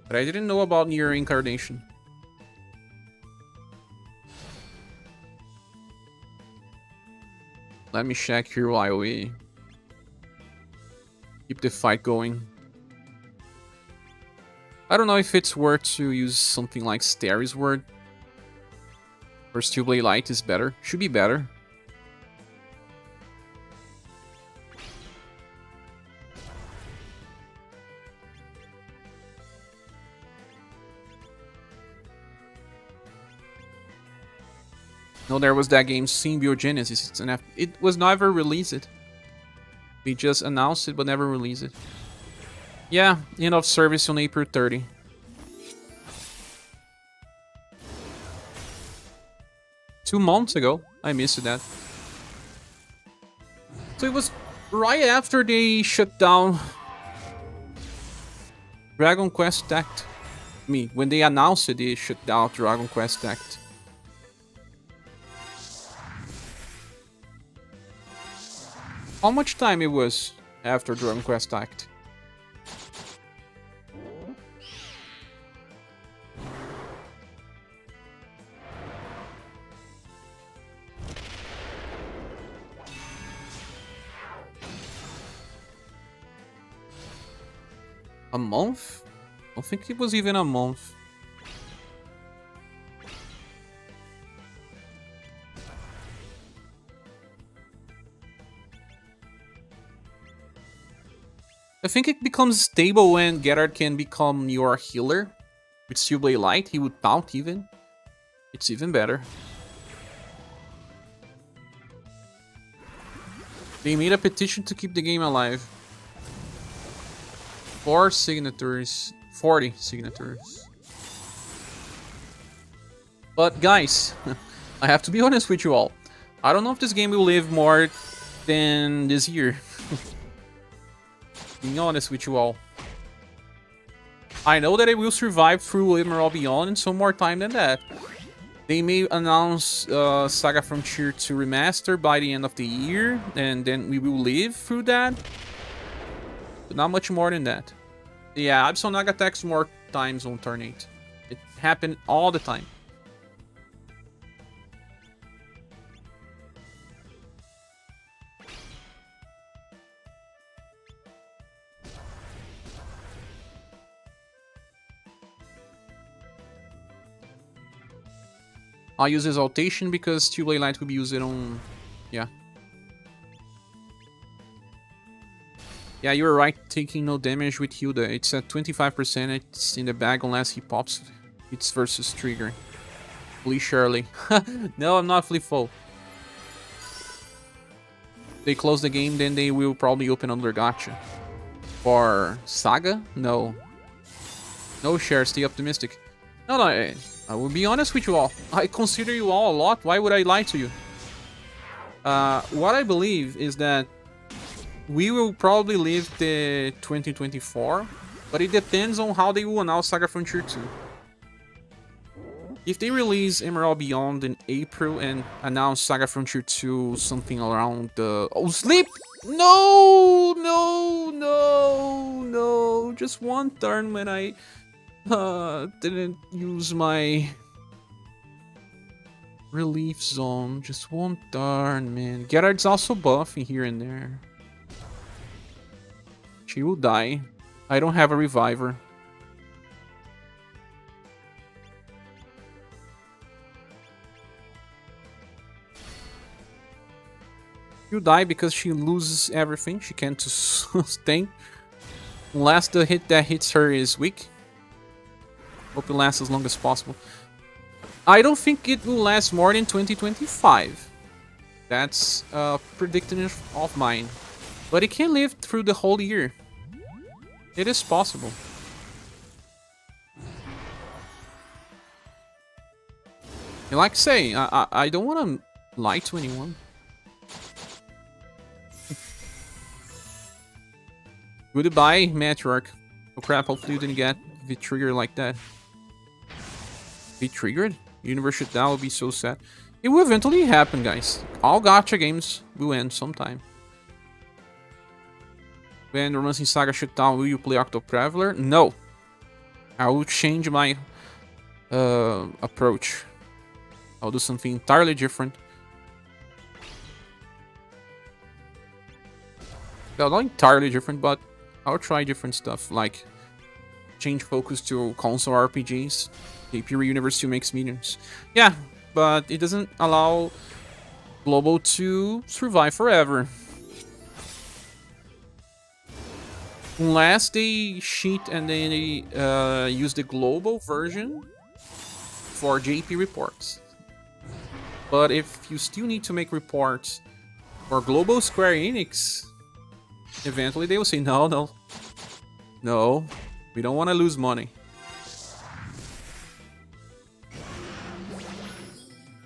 But I didn't know about Near Reincarnation. Let me check here while we keep the fight going. I don't know if it's worth to use something like Starry's Word. Or Steel Blade Light is better. Should be better. No, there was that game Symbiogenesis. It was never released. They just announced it but never released it. Yeah, end of service on April 30. Two months ago. I missed that. So it was right after they shut down Dragon Quest Tact. When they announced it, they shut down Dragon Quest Tact. How much time it was after Dragon Quest Tact? A month? I don't think it was even a month. I think it becomes stable when Gerard can become your healer. With Steelblade Light, he would taunt even. It's even better. They made a petition to keep the game alive. 4 signatures. 40 signatures. But guys, I have to be honest with you all. I don't know if this game will live more than this year. Being honest with you all. I know that it will survive through Emerald Beyond and some more time than that. They may announce SaGa Frontier 2 Remaster by the end of the year, and then we will live through that. But not much more than that. Yeah, Absol attacks more times on turn 8. It happened all the time. I'll use Exaltation because Steelblade Light will be used on... Yeah. Yeah, you were right, taking no damage with Hilda. It's at 25%, it's in the bag unless he pops its versus trigger. Flee Shirley. No, I'm not Flee Foe. They close the game, then they will probably open another gacha. For SaGa? No. No, Cher, stay optimistic. No, I will be honest with you all. I consider you all a lot. Why would I lie to you? What I believe is that we will probably live the 2024, but it depends on how they will announce SaGa Frontier 2. If they release Emerald Beyond in April and announce SaGa Frontier 2 something around the... Oh, sleep! No! No! No! No! Just one turn when I didn't use my relief zone. Just one turn, man. Gerard's also buffing here and there. She will die. I don't have a reviver. She'll die because she loses everything. She can't sustain. Unless the hit that hits her is weak. Hope it lasts as long as possible. I don't think it will last more than 2025. That's a prediction of mine. But it can live through the whole year. It is possible. And like I say, I don't want to lie to anyone. Goodbye, Matriarch. Oh crap, hopefully you didn't get the trigger like that. Be triggered? Universe shut down would be so sad. It will eventually happen, guys. All gacha games will end sometime. When Romancing Saga shut down, will you play Octo Traveler? No. I will change my approach. I'll do something entirely different. Well, not entirely different, but I'll try different stuff, like change focus to console RPGs. JP Universe 2 makes millions. Yeah, but it doesn't allow Global to survive forever. Unless they cheat and then they use the global version for JP reports. But if you still need to make reports for Global Square Enix, Eventually they will say, no, no. No, we don't want to lose money.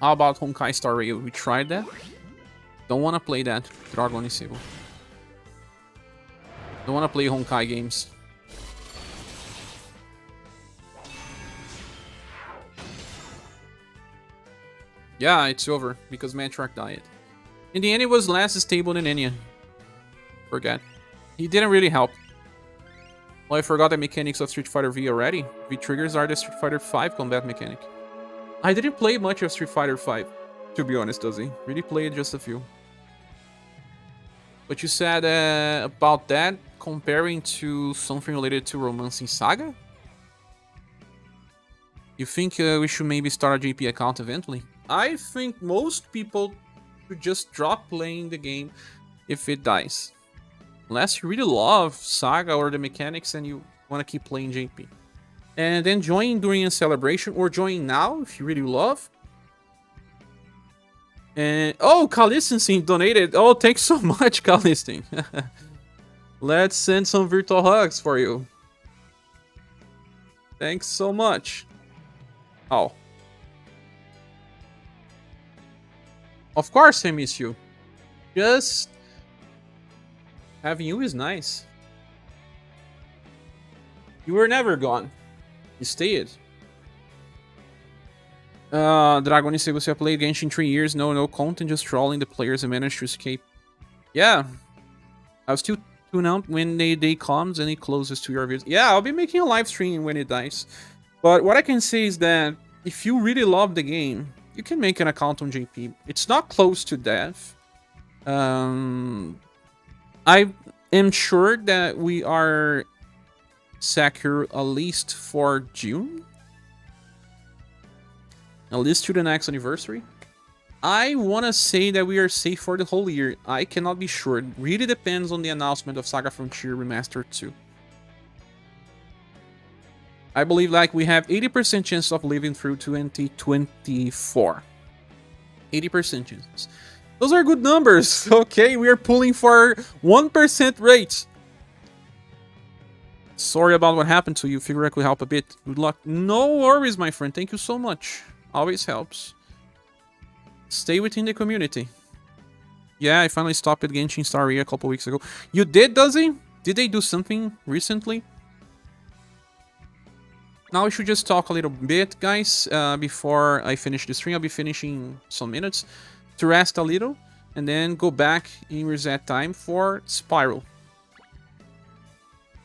How about Honkai Star Rail? We tried that. Don't want to play that. Dragon is Sable. Don't want to play Honkai games. Yeah, it's over because Mantrack died. In the end, it was less stable than Enya. Forget. He didn't really help. Well, I forgot the mechanics of Street Fighter V already. V triggers are the Street Fighter V combat mechanic. I didn't play much of Street Fighter V, to be honest, Duzzy. Really played just a few. But you said about that, comparing to something related to Romancing SaGa? You think we should maybe start a JP account eventually? I think most people should just drop playing the game if it dies. Unless you really love SaGa or the mechanics and you want to keep playing JP. And then join during a celebration or join now if you really love. And oh, Calistin donated. Oh, thanks so much, Calistin. Let's send some virtual hugs for you. Thanks so much. Oh. Of course I miss you. Just having you is nice. You were never gone. You stayed. Dragon is able to play Genshin 3 years. No content, just trolling the players and managed to escape. Yeah. I'll still tune out when the day comes and it closes to your videos. Yeah, I'll be making a live stream when it dies. But what I can say is that if you really love the game, you can make an account on JP. It's not close to death. I am sure that we are secure at least for June. At least to the next anniversary. I want to say that we are safe for the whole year. I cannot be sure. It really depends on the announcement of SaGa Frontier Remastered 2. I believe like we have 80% chance of living through 2024. 80% chances. Those are good numbers. Okay, we are pulling for 1% rates. Sorry about what happened to you. Figure I could help a bit. Good luck. No worries, my friend. Thank you so much. Always helps. Stay within the community. Yeah, I finally stopped at Genshin Star Rail a couple weeks ago. You did, does he? Did they do something recently? Now we should just talk a little bit, guys. Before I finish the stream, I'll be finishing some minutes to rest a little. And then go back in reset time for Spiral.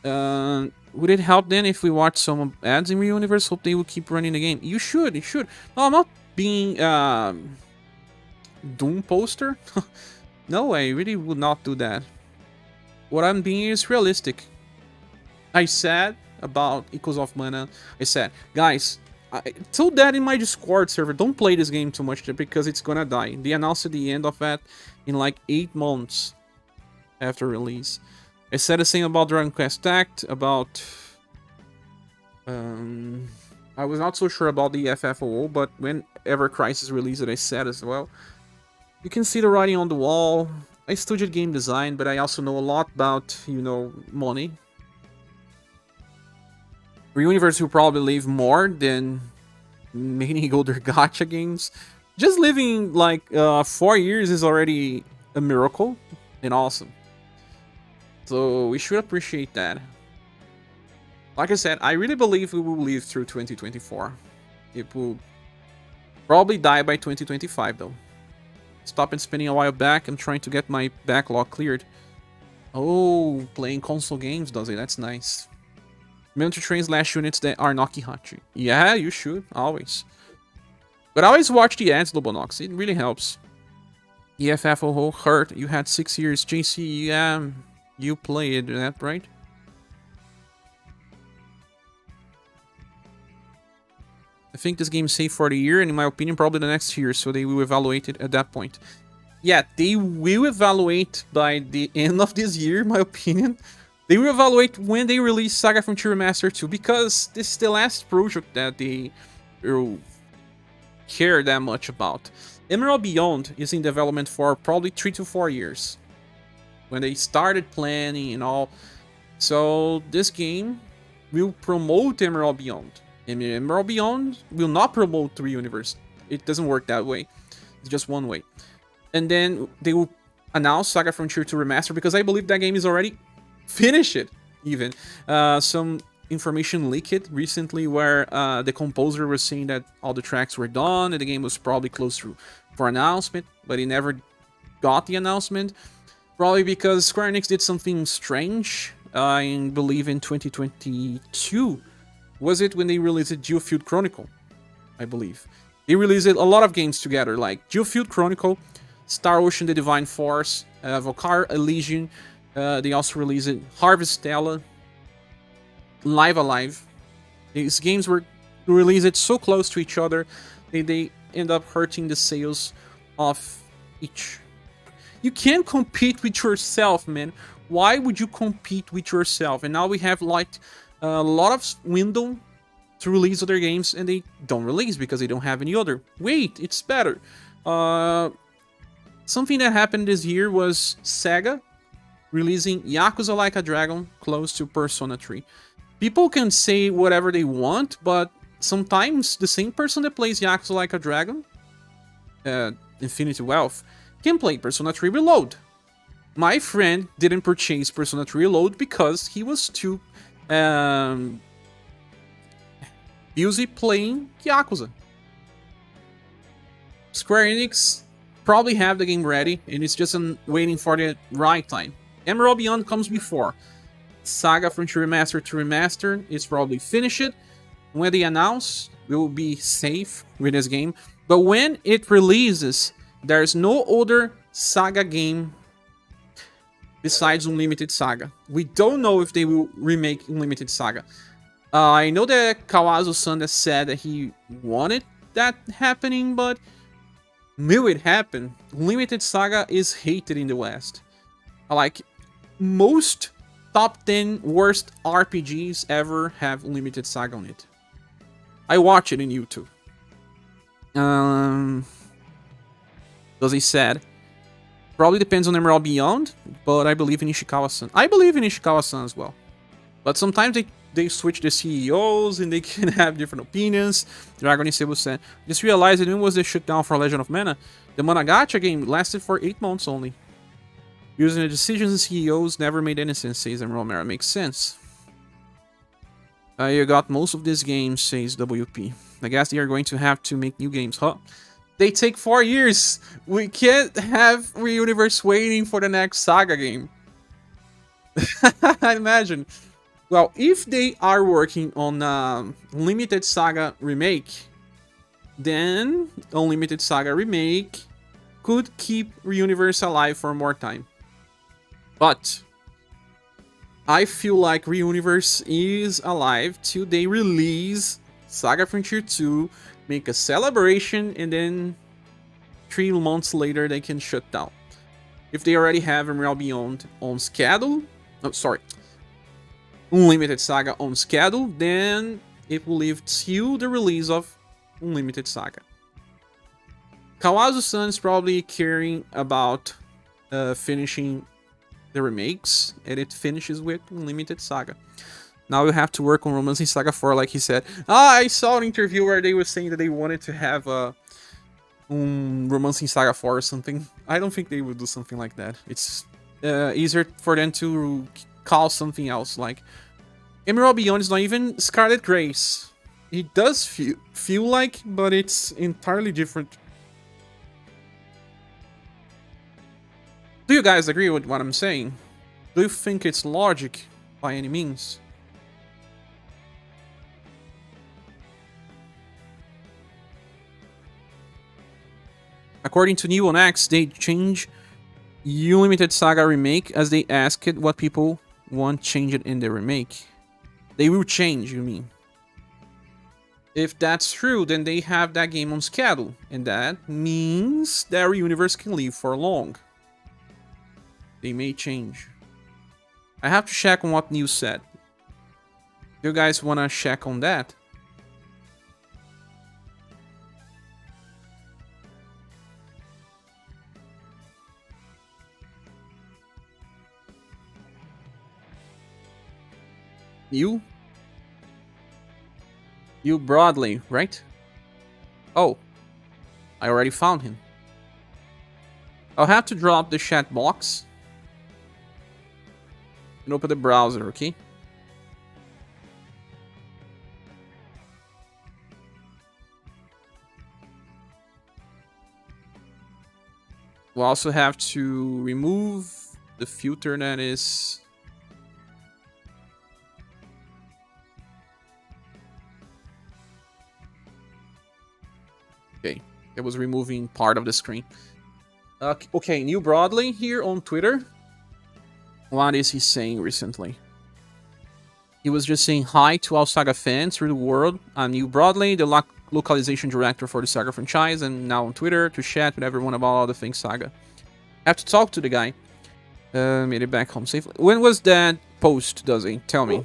Would it help then if we watch some ads in Real Universe? Hope they will keep running the game. You should. No, I'm not being Doom poster. No, I really would not do that. What I'm being is realistic. I said about Echoes of Mana. I said, guys, I told that in my Discord server. Don't play this game too much because it's gonna die. They announced the end of that in like 8 months after release. I said the same about Dragon Quest Tact, about... I was not so sure about the FFOO, but when Ever Crisis released it, I said as well. You can see the writing on the wall. I studied game design, but I also know a lot about, you know, money. Reuniverse will probably live more than many older gacha games. Just living like 4 years is already a miracle and awesome. So we should appreciate that. Like I said, I really believe we will live through 2024. It will probably die by 2025 though. Stopped spinning a while back. I'm trying to get my backlog cleared. Oh, playing console games, does it? That's nice. Remember to train slash units that are Nokihachi. Yeah, you should, always. But always watch the ads, Lobonox. It really helps. EFFOO hurt. You had 6 years. JC, yeah. You played that, right? I think this game is safe for the year, and in my opinion, probably the next year, so they will evaluate it at that point. Yeah, they will evaluate by the end of this year, in my opinion. They will evaluate when they release SaGa Frontier Remaster 2, because this is the last project that they care that much about. Emerald Beyond is in development for probably 3 to 4 years. when they started planning and all. So this game will promote Emerald Beyond. And Emerald Beyond will not promote the universe. It doesn't work that way. It's just one way. And then they will announce SaGa Frontier 2 Remaster, because I believe that game is already finished even. Some information leaked recently where the composer was saying that all the tracks were done and the game was probably close for announcement, but he never got the announcement. Probably because Square Enix did something strange. I believe in 2022. Was it when they released Geofield Chronicle? I believe. They released a lot of games together, like Geofield Chronicle, Star Ocean The Divine Force, Volcar Elysium. They also released Harvestella, Live Alive. These games were released so close to each other, they end up hurting the sales of each. You can't compete with yourself, man. Why would you compete with yourself? And now we have like a lot of window to release other games, and they don't release because they don't have any other. Wait, it's better. Something that happened this year was SaGa releasing Yakuza Like a Dragon close to Persona 3. People can say whatever they want, but sometimes the same person that plays Yakuza Like a Dragon, Infinity Wealth, can play Persona 3 Reload. My friend didn't purchase Persona 3 Reload because he was too busy playing Yakuza. Square Enix probably have the game ready, and it's just waiting for the right time. Emerald Beyond comes before. SaGa Frontier Remaster to Remaster is probably finished. When they announce, we will be safe with this game. But when it releases, there's no other SaGa game besides Unlimited SaGa. We don't know if they will remake Unlimited SaGa. I know that Kawazu-san has said that he wanted that happening, but will it happen? Unlimited SaGa is hated in the West. Like, most top 10 worst RPGs ever have Unlimited SaGa on it. I watch it in YouTube. As he said, probably depends on Emerald Beyond, but I believe in Ishikawa-san. I believe in Ishikawa-san as well. But sometimes they switch the CEOs and they can have different opinions. Dragon Isebu said, just realized that when was the shutdown for Legend of Mana? The Monogatari game lasted for 8 months only. Using the decisions and CEOs never made any sense, says Romero. Makes sense. You got most of these games, says WP. I guess they are going to have to make new games, huh? They take 4 years. We can't have Reuniverse waiting for the next SaGa game. I imagine. Well, if they are working on Unlimited SaGa remake, then Unlimited SaGa remake could keep Reuniverse alive for more time. But I feel like Reuniverse is alive till they release SaGa Frontier 2, make a celebration, and then 3 months later they can shut down. If they already have Emerald Beyond on schedule, Unlimited SaGa on schedule, then it will live till the release of Unlimited SaGa. Kawazu-san is probably caring about finishing the remakes, and it finishes with Unlimited SaGa. Now we have to work on Romancing Saga 4, like he said. I saw an interview where they were saying that they wanted to have Romancing Saga 4 or something. I don't think they would do something like that. It's easier for them to call something else, like Emerald Beyond is not even Scarlet Grace. It does feel like, but it's entirely different. Do you guys agree with what I'm saying? Do you think it's logic by any means? According to New on X, they change Unlimited SaGa remake as they asked what people want changed in the remake. They will change, you mean? If that's true, then they have that game on schedule, and that means their universe can live for long. They may change. I have to check on what News said. Do you guys want to check on that? You Broadly, right? Oh, I already found him. I'll have to drop the chat box and open the browser, okay? We'll also have to remove the filter that is... Okay, it was removing part of the screen. Okay, New Broadly here on Twitter. What is he saying recently? He was just saying hi to all SaGa fans through the world. I'm New Broadly, the localization director for the SaGa franchise, and now on Twitter to chat with everyone about all the things SaGa. I have to talk to the guy. Made it back home safely. When was that post, does he? Tell me.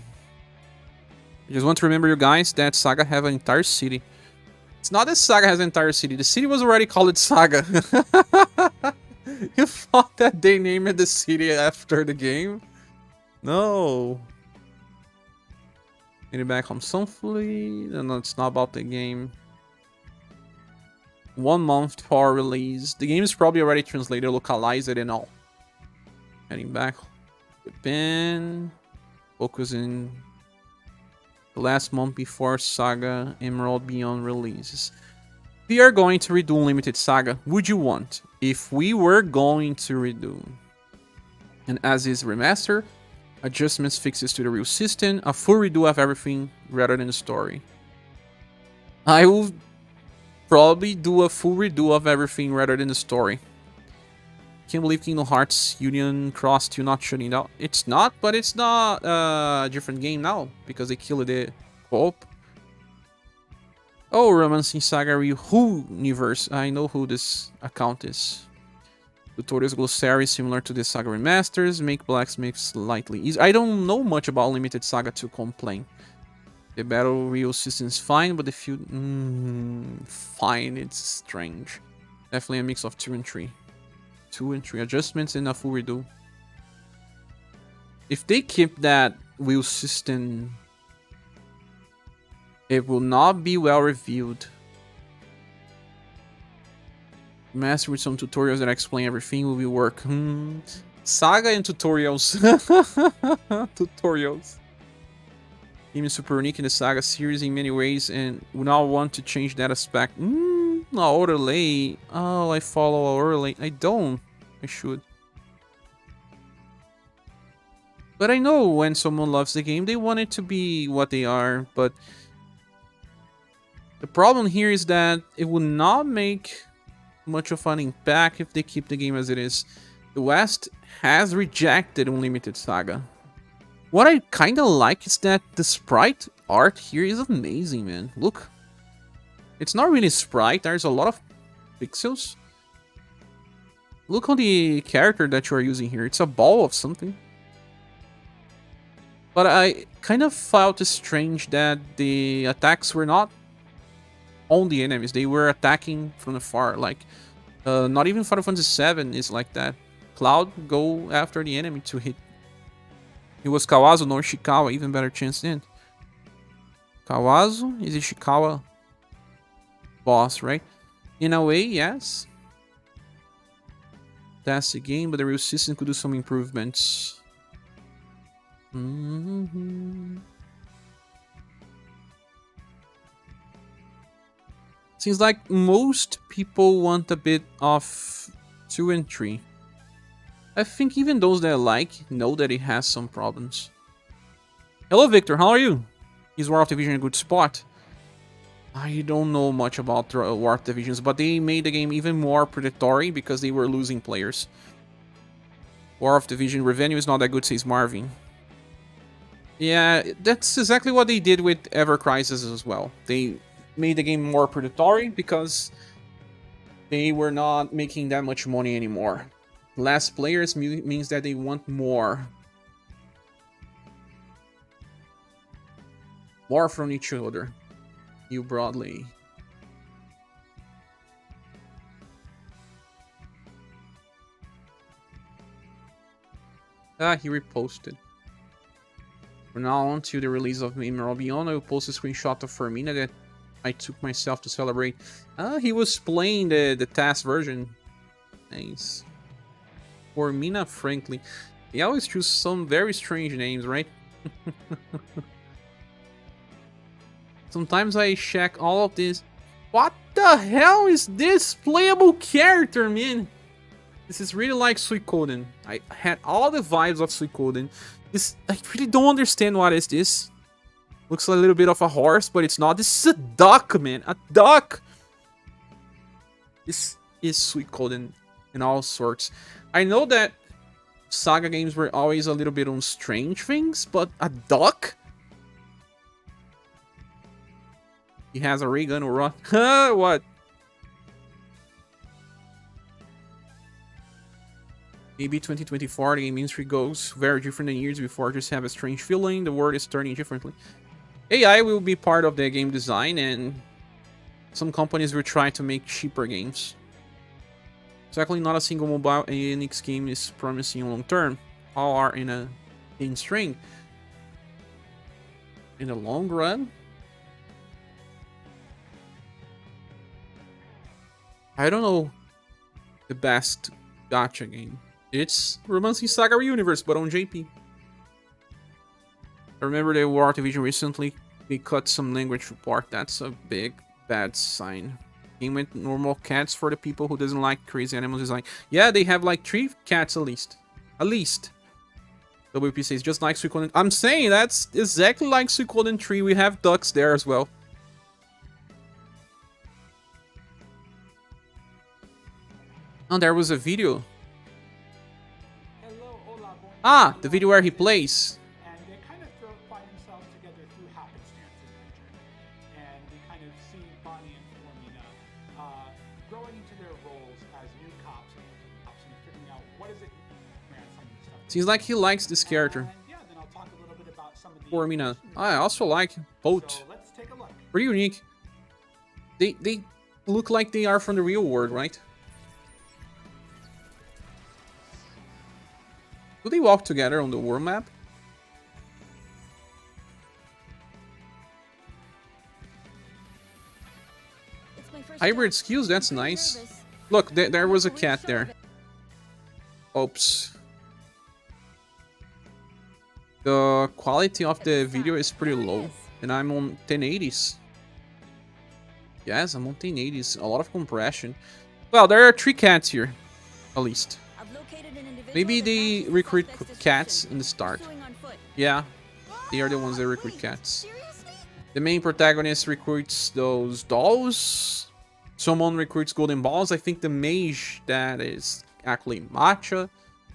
I just want to remember you guys that SaGa have an entire city. It's not that SaGa has an entire city. The city was already called SaGa. You thought that they named the city after the game? No. Made it back home safely. No, it's not about the game. 1 month for release. The game is probably already translated, localized, and all. Heading back. Japan. Focusing the last month before SaGa Emerald Beyond releases. We are going to redo Unlimited SaGa. Would you want? If we were going to redo an as-is remaster, adjustments, fixes to the real system, a full redo of everything rather than the story. I will probably do a full redo of everything rather than the story. Can't believe Kingdom Hearts Union Cross 2 not shutting down. It's not, but it's not a different game now because they killed the co-op. Oh, Romancing SaGa Who Universe. I know who this account is. Tutorials glossary similar to the SaGa remasters. Make blacksmiths slightly easier. I don't know much about Limited SaGa to complain. The battle reel system is fine, but the feud... fine, it's strange. Definitely a mix of 2 and 3. 2 and 3 adjustments and a full redo. If they keep that wheel system, it will not be well reviewed. Master with some tutorials that explain everything will be work. SaGa and tutorials. Tutorials. Game is super unique in the SaGa series in many ways, and we now want to change that aspect. Orderly. Oh, I follow Orderly. I don't. I should. But I know when someone loves the game, they want it to be what they are, but the problem here is that it will not make much of an impact if they keep the game as it is. The West has rejected Unlimited SaGa. What I kinda like is that the sprite art here is amazing, man. Look. It's not really sprite, there's a lot of pixels. Look on the character that you are using here. It's a ball of something. But I kind of felt strange that the attacks were not on the enemies. They were attacking from afar. Like, not even Final Fantasy VII is like that. Cloud go after the enemy to hit. It was Kawazu, no Ishikawa. Even better chance then. Kawazu is Ishikawa boss, right? In a way, yes. That's the game, but the real system could do some improvements. Seems like most people want a bit of 2 and 3. I think even those that I like know that it has some problems. Hello, Victor. How are you? Is War of Division a good spot? I don't know much about War of Divisions, but they made the game even more predatory because they were losing players. War of Division revenue is not that good, says Marvin. Yeah, that's exactly what they did with Ever Crisis as well. They made the game more predatory because they were not making that much money anymore. Less players means that they want more. More from each other. You broadly. Ah, he reposted. From now on, till the release of Emerald Beyond, I will post a screenshot of Fermina that I took myself to celebrate. He was playing the task version. Nice. Fermina Frankly. They always choose some very strange names, right? Sometimes I check all of this. What the hell is this playable character, man? This is really like Suikoden. I had all the vibes of Suikoden. I really don't understand what is this. Looks a little bit of a horse, but it's not. This is a duck, man. A duck! This is Suikoden in all sorts. I know that SaGa games were always a little bit on strange things, but a duck? He has a ray gun or what? What? Maybe 2024, the game industry goes very different than years before. Just have a strange feeling. The world is turning differently. AI will be part of the game design, and some companies will try to make cheaper games. Exactly, not a single mobile ANX game is promising long term. All are in string. In the long run, I don't know the best gacha game. It's Romancing Saga Universe, but on JP. I remember they were Activision recently. They cut some language support. That's a big bad sign. Game with normal cats for the people who doesn't like crazy animal design. Yeah, they have like 3 cats at least. At least. WP says just like Suikoden. I'm saying that's exactly like Suikoden 3. We have ducks there as well. Oh, there was a video. Ah, the video where he plays. And they kind of find themselves together through happenstance in nature. And we kind of see Bonnie and Fermina growing into their roles as new cops and figuring out what is it some of the stuff. Seems like he likes this character. Yeah, then I'll talk a little bit about some of the Fermina. I also like both. So let's take a look. Pretty unique. They look like they are from the real world, right? Do they walk together on the world map? Hybrid skills, that's nice. Look, there was a cat there. Oops. The quality of the video is pretty low, and I'm on 1080s. Yes, I'm on 1080s. A lot of compression. Well, there are 3 cats here, at least. Maybe they recruit cats in the start. Yeah, they are the ones that recruit cats. The main protagonist recruits those dolls. Someone recruits golden balls. I think the mage that is actually Matcha.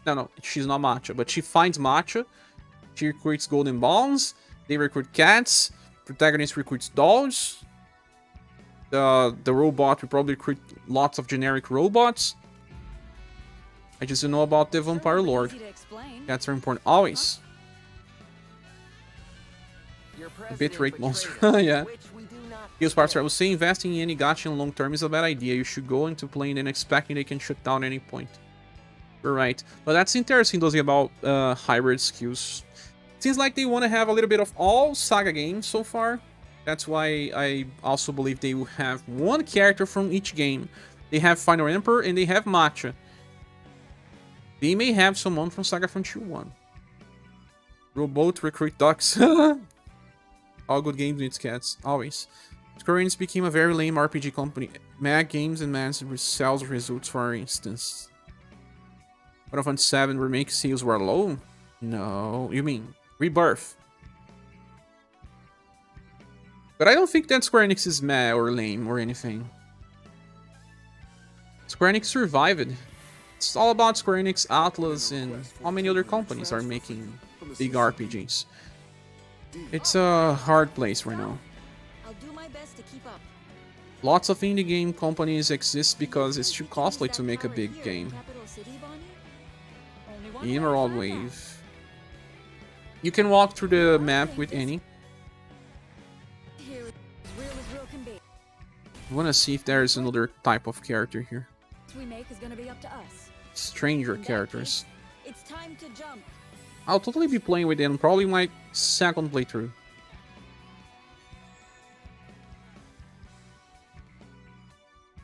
No, she's not Matcha, but she finds Matcha. She recruits golden balls. They recruit cats. Protagonist recruits dolls. The robot will probably recruit lots of generic robots. I just don't know about the Vampire Lord. Cats are important. Always. A bitrate monster. Yeah. Here's parts I was saying, investing in any gacha in long term is a bad idea. You should go into playing and expecting they can shut down at any point. You're right. But that's interesting, those about hybrid skills. Seems like they want to have a little bit of all SaGa games so far. That's why I also believe they will have one character from each game. They have Final Emperor and they have Matcha. They may have someone from SaGa Frontier 1. Robot recruit ducks. All good games need cats. Always. Square Enix became a very lame RPG company. Mag Games and Man's sales results, for instance. Final Fantasy 7 remake sales were low? No. You mean Rebirth? But I don't think that Square Enix is meh or lame or anything. Square Enix survived. It's all about Square Enix, Atlas, and how many other companies are making big RPGs. It's a hard place right now. Lots of indie game companies exist because it's too costly to make a big game. Emerald Wave. You can walk through the map with any. I want to see if there's another type of character here. We make is going to be up to us. Stranger characters. It's time to jump. I'll totally be playing with it on probably my second playthrough.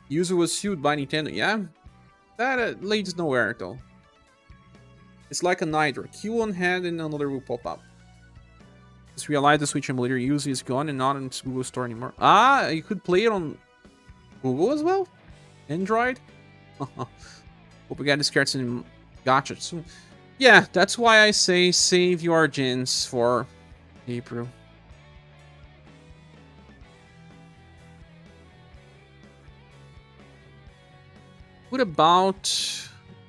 Yuzu was sued by Nintendo. Yeah, that leads nowhere though. It's like an Hydra. Kill one head and another will pop up. Just realized the Switch emulator Yuzu is gone and not in Google Store anymore. Ah, you could play it on Google as well? Android? Hope we get these cards in gacha soon. Yeah, that's why I say save your gens for April. What about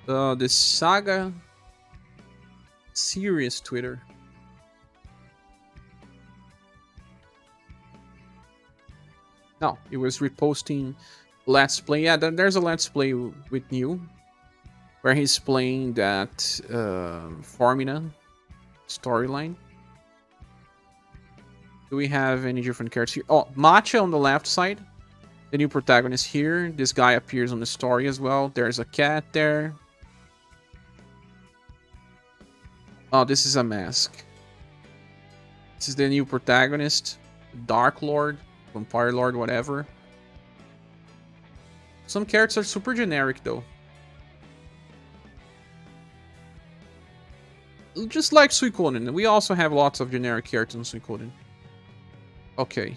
the SaGa series Twitter? No, it was reposting Let's Play. Yeah, there's a Let's Play with New, where he's playing that Formina storyline. Do we have any different characters here? Oh, Matcha on the left side. The new protagonist here. This guy appears on the story as well. There's a cat there. Oh, this is a mask. This is the new protagonist. Dark Lord, Vampire Lord, whatever. Some characters are super generic though. Just like Suikoden. We also have lots of generic characters in Suikoden. Okay.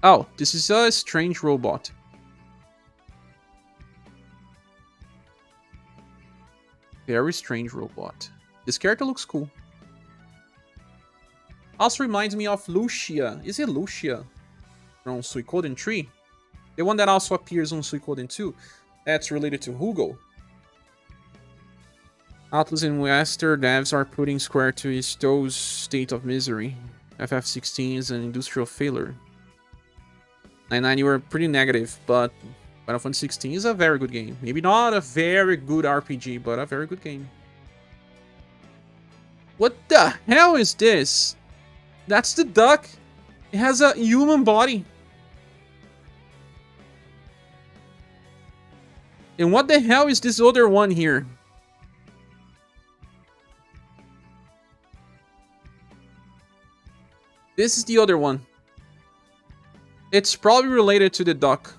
Oh, this is a strange robot. Very strange robot. This character looks cool. Also reminds me of Lucia. Is it Lucia from Suikoden 3? The one that also appears on Suikoden 2. That's related to Hugo. Atlas and Western devs are putting Square to Stowe's state of misery. FF16 is an industrial failure. 99, you were pretty negative, but Final Fantasy 16 is a very good game. Maybe not a very good RPG, but a very good game. What the hell is this? That's the duck. It has a human body. And what the hell is this other one here? This is the other one. It's probably related to the duck.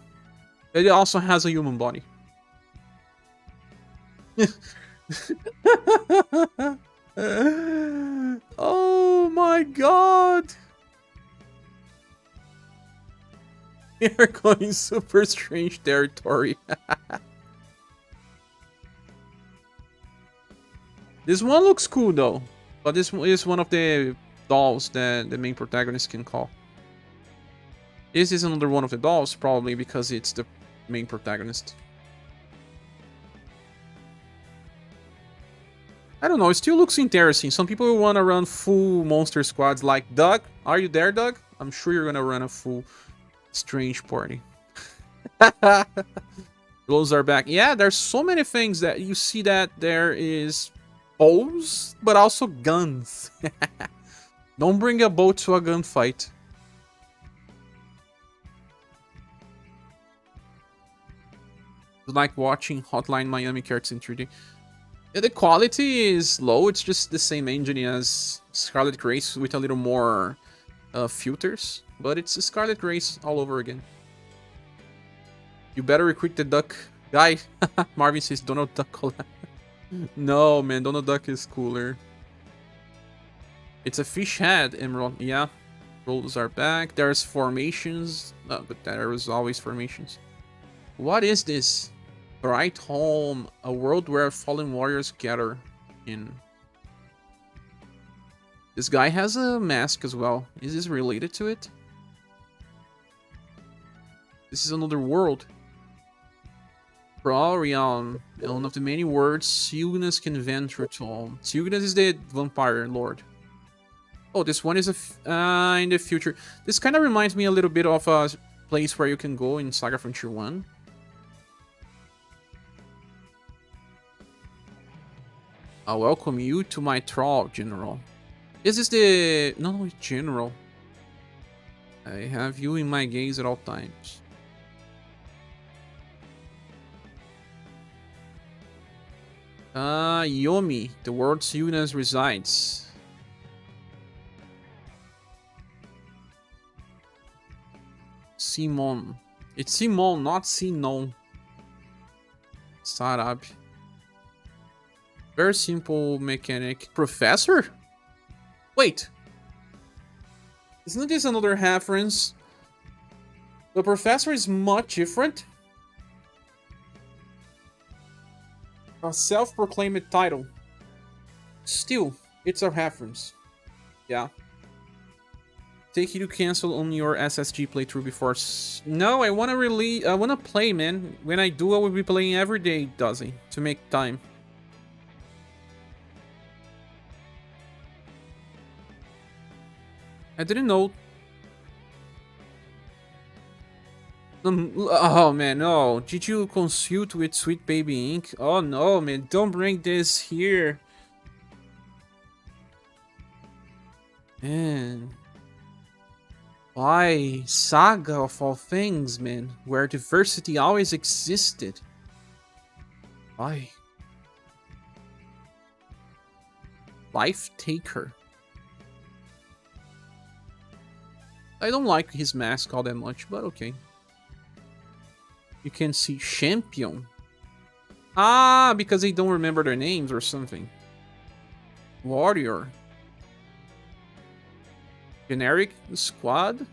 It also has a human body. Oh my god! We're going super strange territory. This one looks cool though. But this is one of the dolls that the main protagonist can call. This is another one of the dolls, probably because it's the main protagonist. I don't know, it still looks interesting. Some people will want to run full monster squads like Doug. Are you there, Doug? I'm sure you're going to run a full strange party. Blows are back. Yeah, there's so many things that you see that there is bows, but also guns. Don't bring a bow to a gunfight. Like watching Hotline Miami characters in 3D. The quality is low, it's just the same engine as Scarlet Grace with a little more filters, but it's a Scarlet Grace all over again. You better recruit the duck guy. Marvin says Donald Duck collab. No man, Donald Duck is cooler. It's a fish head, Emerald. Yeah, rolls are back. There's formations, but there was always formations. What is this? Bright Home, a world where fallen warriors gather in. This guy has a mask as well. Is this related to it? This is another world. Realm, one of the many words Silgnus can venture to all. Silgnus is the vampire lord. Oh, this one is in the future. This kind of reminds me a little bit of a place where you can go in Saga Frontier 1. I welcome you to my thrall, General. This is the... No, it's General. I have you in my gaze at all times. Yomi, the world's Yunas resides. Simon. It's Simon, not Sinon. Sarab. Very simple mechanic. Professor? Wait. Isn't this another reference? The professor is much different. A self-proclaimed title. Still, it's a reference. Yeah. Take you to cancel on your SSG playthrough before. No, I wanna I wanna play, man. When I do, I will be playing every day, Dozzy, to make time. I didn't know. Oh man, no. Did you consult with Sweet Baby Inc? Oh no, man, don't bring this here. Man. Why? SaGa of all things, man. Where diversity always existed. Why? Life Taker. I don't like his mask all that much, but okay. You can see Champion. Ah, because they don't remember their names or something. Warrior. Generic squad.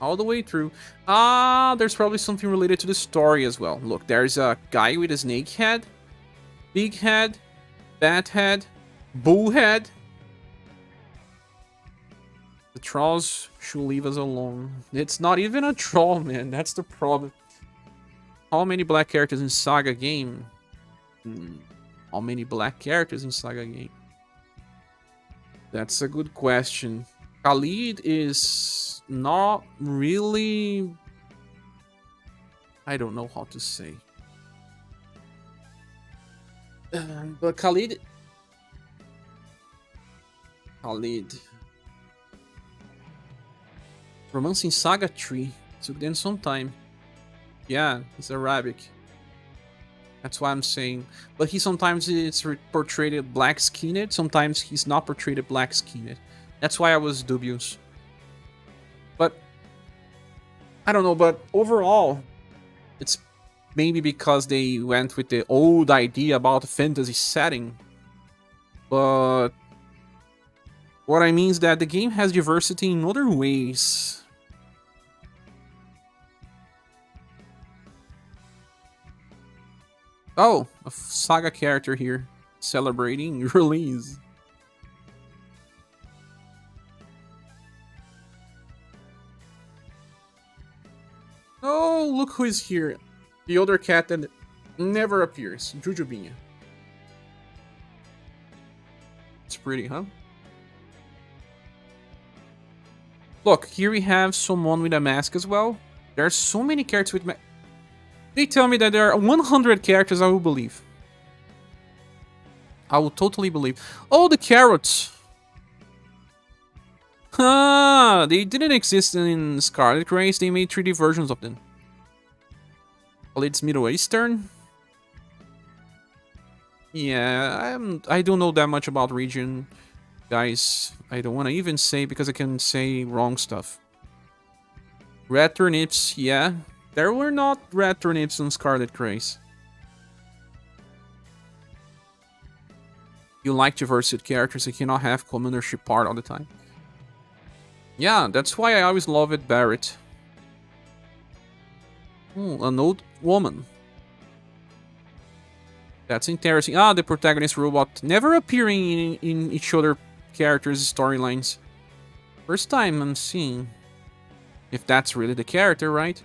All the way through. Ah, there's probably something related to the story as well. Look, there's a guy with a snake head. Big head. Bat head. Bull head. The trolls should leave us alone. It's not even a troll, man. That's the problem. How many black characters in SaGa game? How many black characters in SaGa game? That's a good question. Khalid is not really... I don't know how to say. But Khalid... Romancing SaGa tree. Took them some time. Yeah, he's Arabic. That's why I'm saying. But he sometimes it's portrayed black-skinned. Sometimes he's not portrayed black-skinned. That's why I was dubious. But I don't know. But overall, it's maybe because they went with the old idea about the fantasy setting. But what I mean is that the game has diversity in other ways. Oh, a SaGa character here celebrating release. Oh, look who is here. The other cat that never appears, Jujubinha. It's pretty, huh? Look, here we have someone with a mask as well. There are so many characters with masks. They tell me that there are 100 characters, I will believe. I will totally believe. Oh, the carrots! Ah, they didn't exist in Scarlet Race. They made 3D versions of them. Well, it's Middle Eastern. Yeah, I don't know that much about region, guys. I don't want to even say because I can say wrong stuff. Red turnips, yeah. There were not red turnips on Scarlet Race. You like diversity characters, you cannot have commandership part all the time. Yeah, that's why I always loved Barrett. Oh, an old woman. That's interesting. Ah, the protagonist robot never appearing in each other characters' storylines. First time I'm seeing. If that's really the character, right?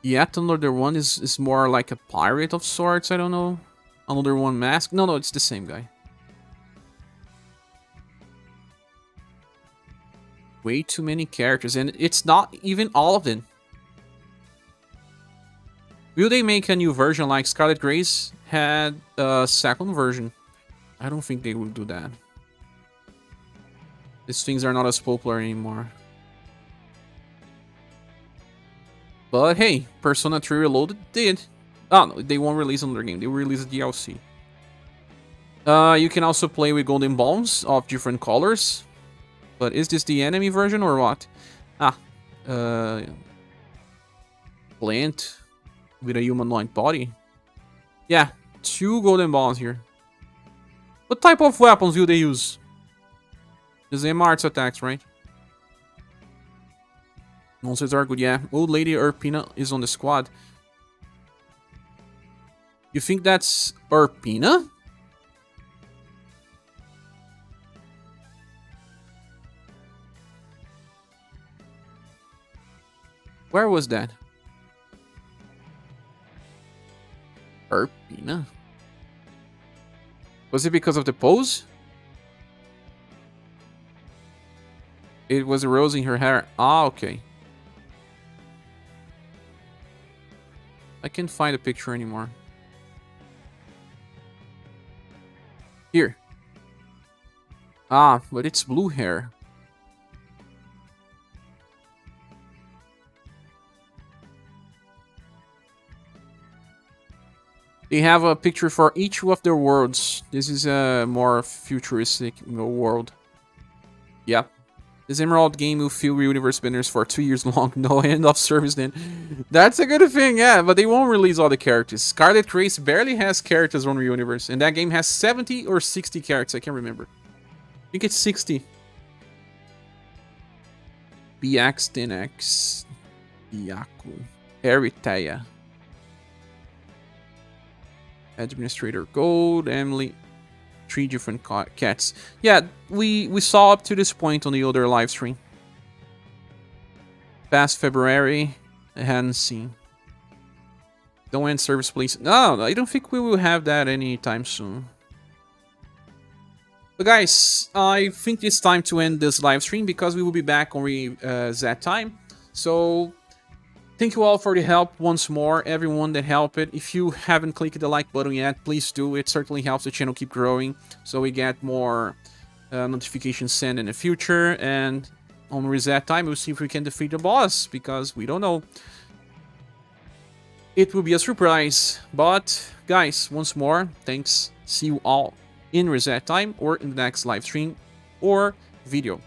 Yet another one is more like a pirate of sorts, I don't know. Another one mask. No, it's the same guy. Way too many characters, and it's not even all of them. Will they make a new version like Scarlet Grace had a second version? I don't think they will do that. These things are not as popular anymore. But hey, Persona 3 Reloaded did. Oh, no, they won't release another game. They will release a DLC. You can also play with golden bombs of different colors. But is this the enemy version or what? Ah. Plant with a humanoid body. Yeah, 2 golden bombs here. What type of weapons will they use? The same arts attacks, right? Monsters are good, yeah. Old Lady Urpina is on the squad. You think that's Urpina? Where was that? Urpina? Was it because of the pose? It was a rose in her hair. Ah, okay. I can't find a picture anymore. Here. Ah, but it's blue hair. They have a picture for each of their worlds. This is a more futuristic world. Yep. This Emerald game will fill Universe banners for 2 years long. No end of service then. That's a good thing, yeah. But they won't release all the characters. Scarlet Grace barely has characters on Universe. And that game has 70 or 60 characters. I can't remember. I think it's 60. BX, 10X. Yaku. Eritrea. Administrator Gold, Emily, 3 different cats. Yeah, we saw up to this point on the other live stream. Past February, I hadn't seen. Don't end service, please. No, I don't think we will have that anytime soon. But guys, I think it's time to end this live stream because we will be back on that time. So thank you all for the help once more, everyone that helped it. If you haven't clicked the like button yet, please do. It certainly helps the channel keep growing, so we get more notifications sent in the future. And on reset time, we'll see if we can defeat the boss, because we don't know. It will be a surprise. But guys, once more, thanks. See you all in reset time, or in the next live stream or video.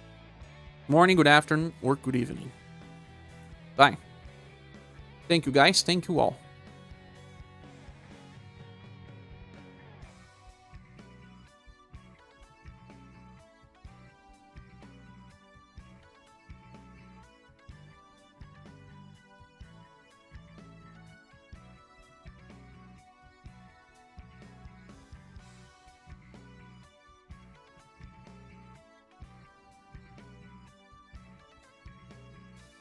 Morning, good afternoon, or good evening. Bye. Thank you guys, thank you all.